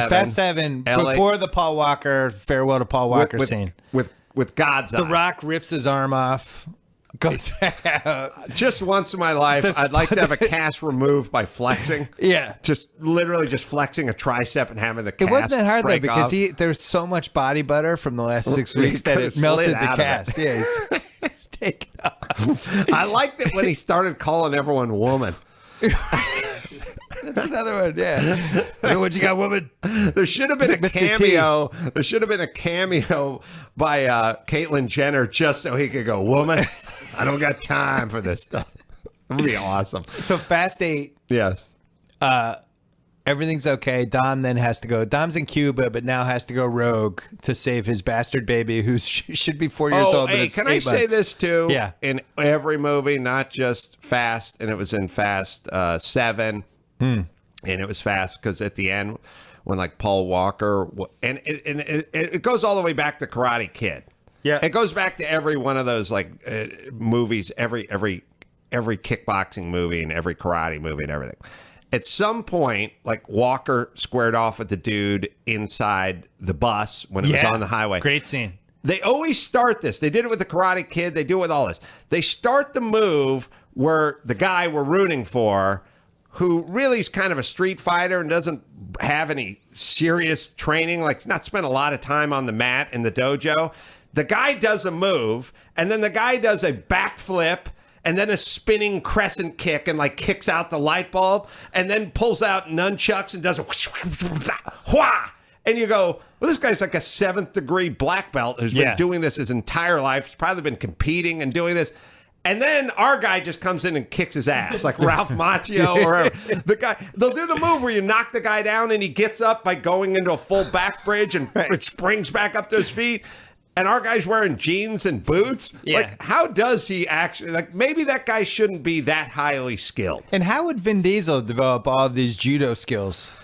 Fast 7, LA before the Paul Walker, farewell to Paul Walker scene. With God's The eye. Rock rips his arm off, goes out. Just once in my life, The I'd like to have a cast removed by flexing. Yeah. Just literally just flexing a tricep and having the cast It wasn't that hard, though, break because off. there's so much body butter from the last 6 weeks that could've it melted slid the out of it. cast. Yeah, he's taken off. I liked it when he started calling everyone woman. That's another one, yeah. What you got, woman? There should have been It's like a Mr. T. cameo. There should have been a cameo by Caitlyn Jenner just so he could go, woman, I don't got time for this stuff. It would be awesome. So Fast 8, Yes. everything's okay. Dom then has to go. Dom's in Cuba, but now has to go rogue to save his bastard baby, who should be 4 years old. But Hey, it's can I 8 say months. this too? Yeah. In every movie, not just Fast, and it was in Fast 7, and it was Fast because at the end, when like Paul Walker, and it goes all the way back to Karate Kid. Yeah. It goes back to every one of those like movies, every kickboxing movie and every karate movie and everything. At some point, like Walker squared off with the dude inside the bus when it was on the highway. Great scene. They always start this. They did it with the Karate Kid. They do it with all this. They start the move where the guy we're rooting for who really is kind of a street fighter and doesn't have any serious training, like not spent a lot of time on the mat in the dojo. The guy does a move, and then the guy does a backflip, and then a spinning crescent kick, and like kicks out the light bulb, and then pulls out nunchucks and does a whah! And you go, well, this guy's like a 7th degree black belt who's been doing this his entire life. He's probably been competing and doing this. And then our guy just comes in and kicks his ass, like Ralph Macchio or the guy. They'll do the move where you knock the guy down and he gets up by going into a full back bridge and it springs back up to his feet. And our guy's wearing jeans and boots. Yeah. Like, how does he actually, like, maybe that guy shouldn't be that highly skilled. And how would Vin Diesel develop all of these judo skills?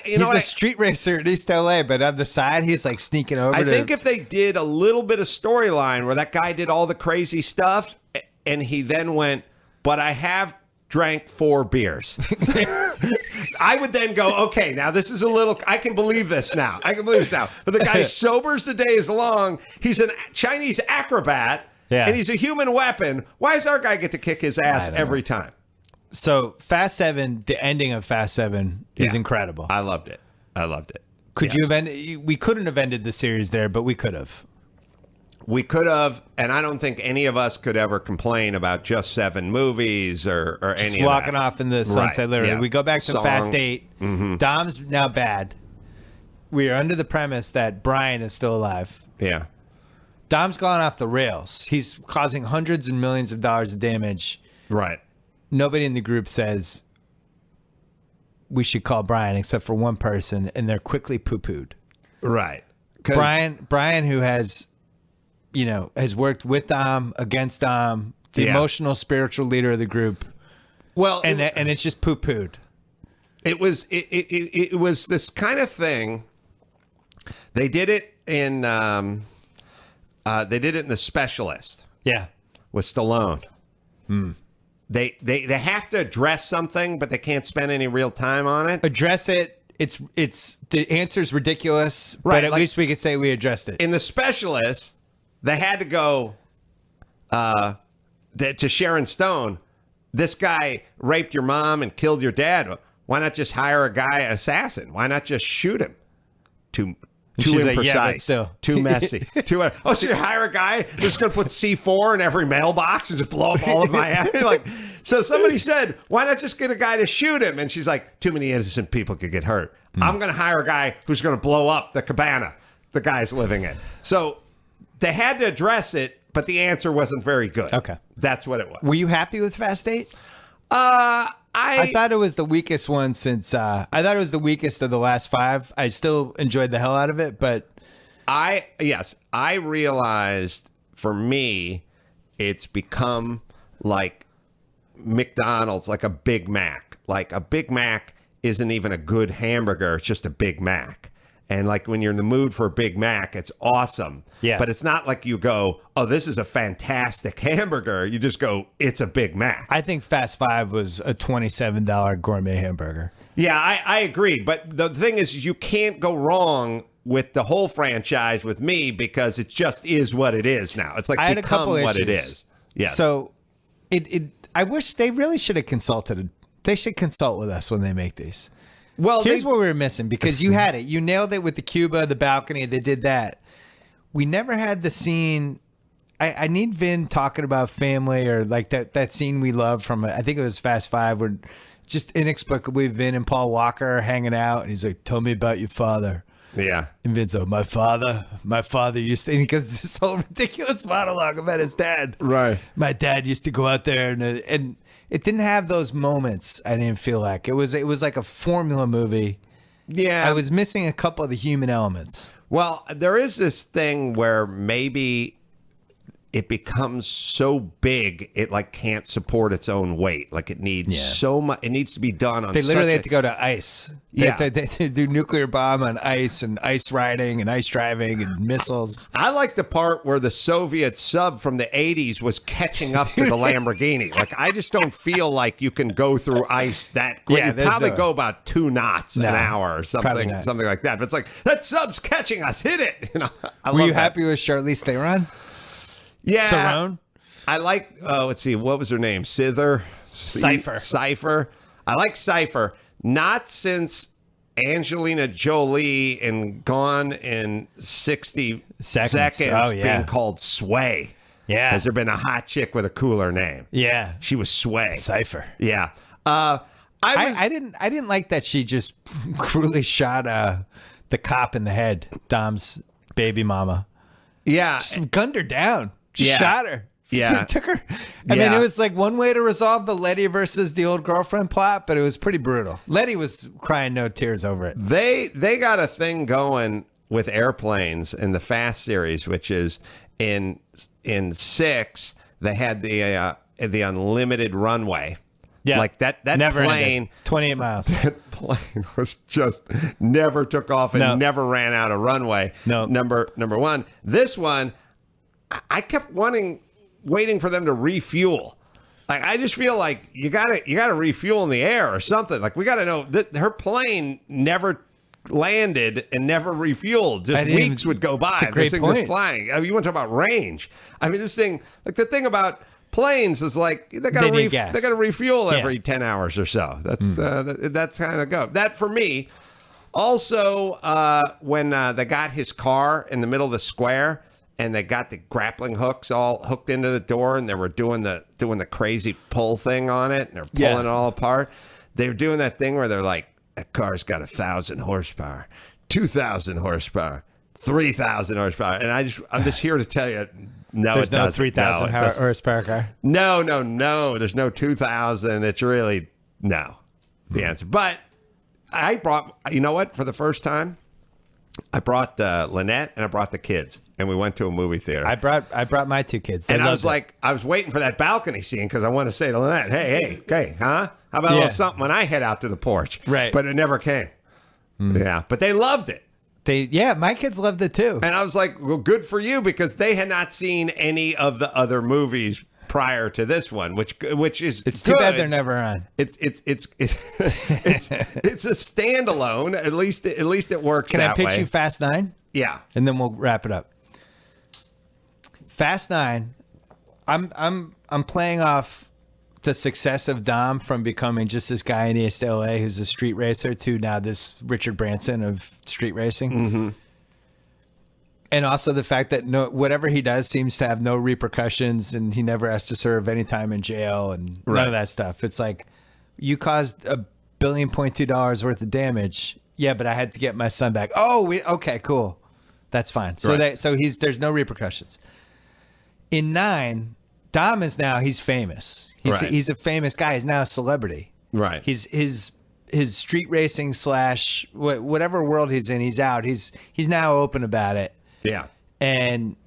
He's a street racer in East LA, but on the side, he's like sneaking over. I think if they did a little bit of storyline where that guy did all the crazy stuff and he then went, but I have drank 4 beers. I would then go, okay, now this is a little, I can believe this now. But the guy sobers the days long. He's a Chinese acrobat and he's a human weapon. Why does our guy get to kick his ass every time? So Fast 7, the ending of Fast 7 is incredible. I loved it. Could you have ended? We couldn't have ended the series there, but we could have. We could have, and I don't think any of us could ever complain about just 7 movies or just any of that. Walking off in the sunset, literally. Yeah. We go back to Fast 8. Mm-hmm. Dom's now bad. We are under the premise that Brian is still alive. Yeah. Dom's gone off the rails. He's causing hundreds and millions of dollars of damage. Right. Nobody in the group says we should call Brian except for one person, and they're quickly poo-pooed. Right. Brian, who has worked with Dom, against Dom, the emotional, spiritual leader of the group. Well, and it's just poo-pooed. It was this kind of thing. They did it in The Specialist. Yeah. With Stallone. They have to address something, but they can't spend any real time on it. Address it. It's the answer's ridiculous, right? But at least we could say we addressed it. In The Specialist, they had to go to Sharon Stone. This guy raped your mom and killed your dad. Why not just hire a guy assassin? Why not just shoot him? Too imprecise, too messy. So you hire a guy who's going to put C4 in every mailbox and just blow up all of Miami? So somebody said, why not just get a guy to shoot him? And she's like, too many innocent people could get hurt. I'm going to hire a guy who's going to blow up the cabana the guy's living in. So they had to address it, but the answer wasn't very good. Okay. That's what it was. Were you happy with Fast 8? I thought it was the weakest one since I thought it was the weakest of the last 5. I still enjoyed the hell out of it, but I realized for me it's become like McDonald's, like a Big Mac. Like a Big Mac isn't even a good hamburger, it's just a Big Mac. And like when you're in the mood for a Big Mac, it's awesome. Yeah. But it's not like you go, oh, this is a fantastic hamburger. You just go, it's a Big Mac. I think Fast 5 was a $27 gourmet hamburger. Yeah, I agree. But the thing is, you can't go wrong with the whole franchise with me because it just is what it is now. It's like I had a couple what issues. It is. Yeah. So I wish they really should have consulted. They should consult with us when they make these. Well, here's what we were missing, because you had it. You nailed it with the Cuba, the balcony. They did that. We never had the scene. I need Vin talking about family, or like that scene we love from, I think it was Fast 5, where just inexplicably Vin and Paul Walker are hanging out, and he's like, tell me about your father. Yeah. And Vin's like, my father used to, and he goes this whole ridiculous monologue about his dad. Right. My dad used to go out there and it didn't have those moments. I didn't feel like it was like a formula movie. Yeah. I was missing a couple of the human elements. Well, there is this thing where maybe it becomes so big it like can't support its own weight. Like it needs so much. It needs to be done on. They literally have to go to ice. They do nuclear bomb on ice, and ice riding and ice driving and missiles. I like the part where the Soviet sub from the 80s was catching up to the Lamborghini. Like I just don't feel like you can go through ice that quick. You probably go about 2 knots an hour or something like that. But it's like, that sub's catching us. Hit it. Were you happy with Charlize Theron? Yeah. Theron? I like, let's see, what was her name? Cypher. I like Cypher, not since Angelina Jolie in Gone in 60 Seconds Oh, yeah. being called Sway. Yeah. Has there been a hot chick with a cooler name? Yeah. She was Sway. Cypher. Yeah. I didn't like that she just cruelly shot the cop in the head, Dom's baby mama. Yeah. Just gunned her down. Just Yeah. shot her. Yeah. Took her. I mean, it was like one way to resolve the Letty versus the old girlfriend plot, but it was pretty brutal. Letty was crying no tears over it. They got a thing going with airplanes in the Fast series, which is in 6 they had the unlimited runway. Yeah. Like that Never plane ended. 28 miles. that plane was just never took off and No. never ran out of runway. No. Number one. This one, I kept waiting for them to refuel. Like, I just feel like you gotta refuel in the air or something. Like, we gotta know that her plane never landed and never refueled. Just weeks would go by. That's a great This thing was point. flying. I mean, you want to talk about range? I mean, this thing, like the thing about planes is like they gotta They need gas. they gotta refuel Yeah. every 10 hours or so. That's kind of go. That for me. Also, when they got his car in the middle of the square and they got the grappling hooks all hooked into the door and they were doing the crazy pull thing on it and they're pulling it all apart. They were doing that thing where they're like, that car's got 1,000 horsepower, 2,000 horsepower, 3,000 horsepower. And I'm just here to tell you, no, There's it no doesn't. 3,000 No, it doesn't. horsepower car. No. There's no 2,000. It's really no. The answer. But I brought, you know what? For the first time, I brought Lynette and I brought the kids, and we went to a movie theater. I brought my 2 kids. They and I loved was it. like, I was waiting for that balcony scene because I want to say to Lynette, hey, huh? How about a little something when I head out to the porch? Right. But it never came. Yeah. But they loved it. My kids loved it too. And I was like, well, good for you, because they had not seen any of the other movies prior to this one, which is It's too bad they're never on. It's a standalone. At least it works. Can I that pitch way. you Fast 9? Yeah. And then we'll wrap it up. Fast 9. I'm playing off the success of Dom from becoming just this guy in East LA who's a street racer to now this Richard Branson of street racing. Mm-hmm. And also the fact that whatever he does seems to have no repercussions and he never has to serve any time in jail and none of that stuff. It's like, you caused $1.2 billion worth of damage. Yeah, but I had to get my son back. Okay, cool. That's fine. So there's no repercussions. In 9, Dom is now, he's famous. He's a famous guy. He's now a celebrity. Right. His street racing / whatever world he's in, he's out. He's now open about it. Yeah. And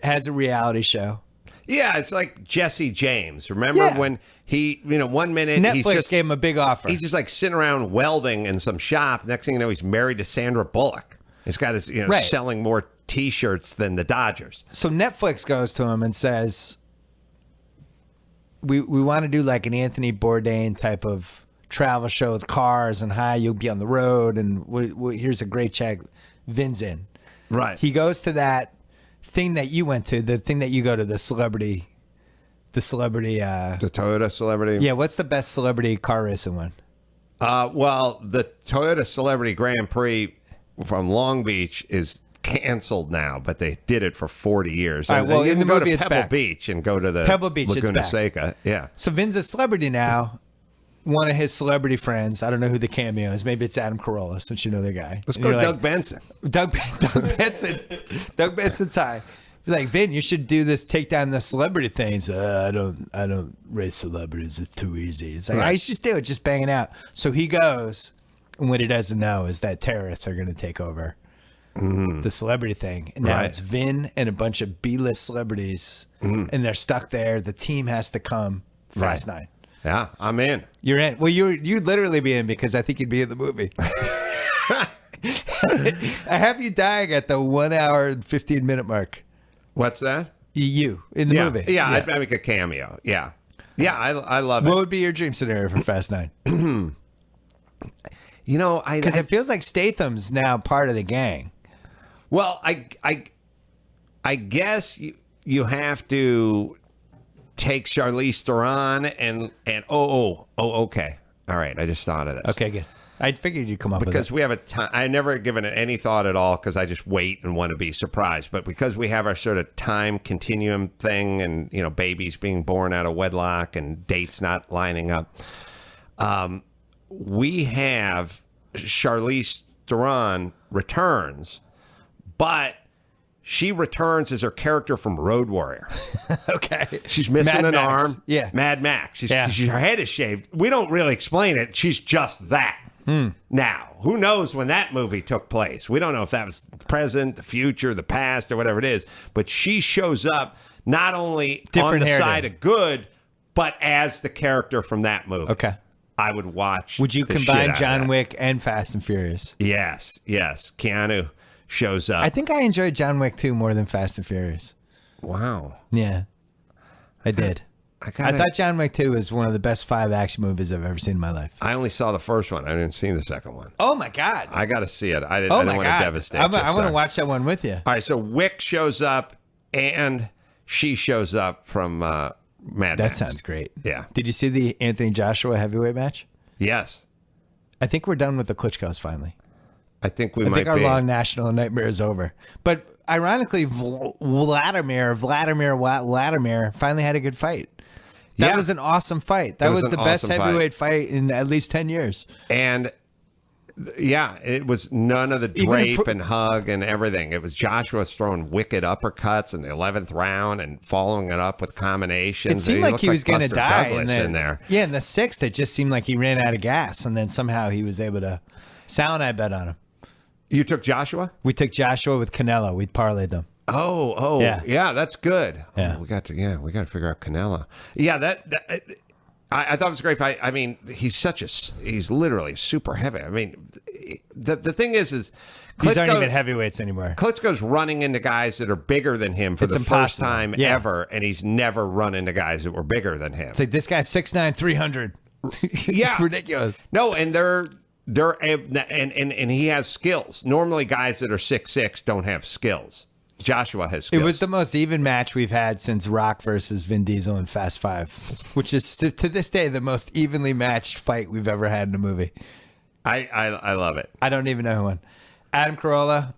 has a reality show. Yeah, it's like Jesse James. Remember when he, 1 minute Netflix gave him a big offer. He's just like sitting around welding in some shop. Next thing you know, he's married to Sandra Bullock. He's got his, selling more T-shirts than the Dodgers. So Netflix goes to him and says, we want to do like an Anthony Bourdain type of travel show with cars and you'll be on the road and here's a great check. Vin's in. Right. He goes to that thing that you went to, the thing that you go to, the celebrity. The Toyota celebrity. Yeah, what's the best celebrity car racing one? Well, the Toyota Celebrity Grand Prix from Long Beach is canceled now, but they did it for 40 years. All right, well, you in can the go movie, to it's Pebble back. Beach and go to the Pebble Beach, it's Laguna back. Seca. Yeah. So Vin's a celebrity now. One of his celebrity friends, I don't know who the cameo is. Maybe it's Adam Carolla, since you know the guy. Let's And go you're Doug like, Benson. Doug Benson. Doug Benson's high. He's like, Vin, you should do this, take down the celebrity things. I don't race celebrities. It's too easy. It's like, I just do it, just banging out. So he goes, and what he doesn't know is that terrorists are going to take over the celebrity thing. And now it's Vin and a bunch of B-list celebrities, and they're stuck there. The team has to come. Fast 9. Yeah, I'm in. You're in. Well, you'd literally be in because I think you'd be in the movie. I have you dying at the 1 hour and 15 minute mark. What's that? You in the movie. Yeah, I'd make a cameo. Yeah. Yeah, I love it. What would be your dream scenario for Fast 9? Because it feels like Statham's now part of the gang. Well, I guess you have to take Charlize Theron and okay. All right, I just thought of this. Okay, good. I figured you'd come up Because with we have a time, I never given it any thought at all because I just wait and want to be surprised. But because we have our sort of time continuum thing and, you know, babies being born out of wedlock and dates not lining up, we have Charlize Theron returns, but she returns as her character from Road Warrior. it. Okay. She's missing Mad an Max. arm. Yeah. Mad Max. Yeah. Her head is shaved. We don't really explain it. She's just that. Now, who knows when that movie took place? We don't know if that was the present, the future, the past, or whatever it is. But she shows up not only Different on the hairdo. side of good, but as the character from that movie. Okay. I would watch. Would you the shit combine out of John that. Wick and Fast and Furious? Yes. Keanu shows up. I think I enjoyed John Wick 2 more than Fast and Furious. Wow. Yeah, I did. I thought John Wick 2 was one of the best 5 action movies I've ever seen in my life. I only saw the first one. I didn't see the second one. Oh, my God. I got to see it. I didn't Oh, want my to God. devastate I you, want to so. watch that one with you. All right, so Wick shows up and she shows up from Mad That Max. sounds great. Yeah. Did you see the Anthony Joshua heavyweight match? Yes. I think we're done with the Klitschko's finally. I think we I might think our be. long national nightmare is over. But ironically, Vladimir finally had a good fight. That Yeah. was an awesome fight. That was was an the best awesome fight. heavyweight fight in at least 10 years. And yeah, it was none of the Even if- drape and hug and everything. It was Joshua throwing wicked uppercuts in the 11th round and following it up with combinations. It seemed like looked he was going to Buster die Douglas in there. Yeah, in the 6th, it just seemed like he ran out of gas, and then somehow he was able to. Sal and I bet on him. You took Joshua? We took Joshua with Canelo. We parlayed them. Oh, Yeah. yeah, that's good. Yeah. Oh, we got to figure out Canelo. Yeah, I thought it was a great fight. I mean, he's literally super heavy. I mean, the thing is These aren't Klitschko- even heavyweights anymore. Klitschko's running into guys that are bigger than him for It's the first impossible. time Yeah. ever, and he's never run into guys that were bigger than him. It's like this guy's 6'9", 300. Yeah. It's ridiculous. No, and and he has skills. Normally, guys that are 6'6" don't have skills. Joshua has skills. It was the most even match we've had since Rock versus Vin Diesel in Fast 5, which is to this day the most evenly matched fight we've ever had in a movie. I love it. I don't even know who won. Adam Carolla,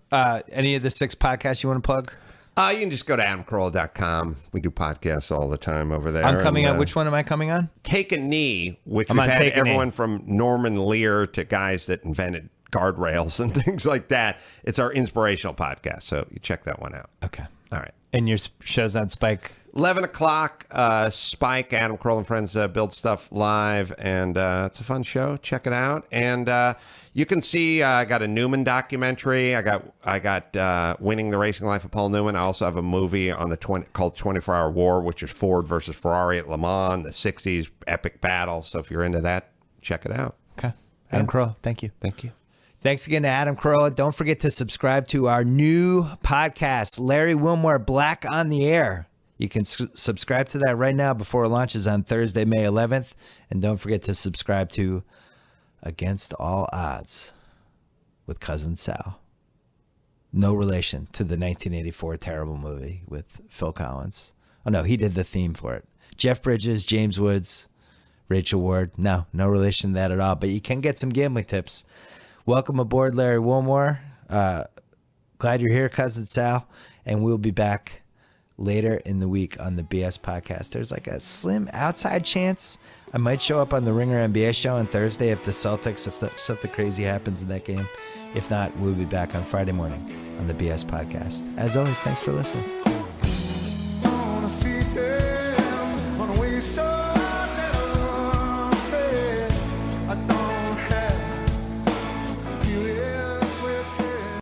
any of the 6 podcasts you want to plug? You can just go to adamcarolla.com. We do podcasts all the time over there. I'm coming and, on. Which one am I coming on? Take a Knee, which I'm we've on had Take a Knee. everyone from Norman Lear to guys that invented guardrails and things like that. It's our inspirational podcast, so you check that one out. Okay. All right. And your show's on Spike. 11 o'clock, Spike, Adam Carolla and Friends build stuff live, and it's a fun show. Check it out. And you can see I got a Newman documentary. I got Winning the Racing Life of Paul Newman. I also have a movie on the called 24-Hour War, which is Ford versus Ferrari at Le Mans, the 60s epic battle. So if you're into that, check it out. Okay. Adam Carolla, thank you. Thank you. Thanks again to Adam Carolla. Don't forget to subscribe to our new podcast, Larry Wilmore, Black on the Air. You can subscribe to that right now before it launches on Thursday, May 11th. And don't forget to subscribe to Against All Odds with Cousin Sal. No relation to the 1984 terrible movie with Phil Collins. Oh, no, he did the theme for it. Jeff Bridges, James Woods, Rachel Ward. No relation to that at all. But you can get some gambling tips. Welcome aboard, Larry Wilmore. Glad you're here, Cousin Sal. And we'll be back later in the week on the BS podcast. There's like a slim outside chance I might show up on the Ringer NBA show on Thursday if the Celtics, if something crazy happens in that game. If not, we'll be back on Friday morning on the BS podcast. As always, thanks for listening.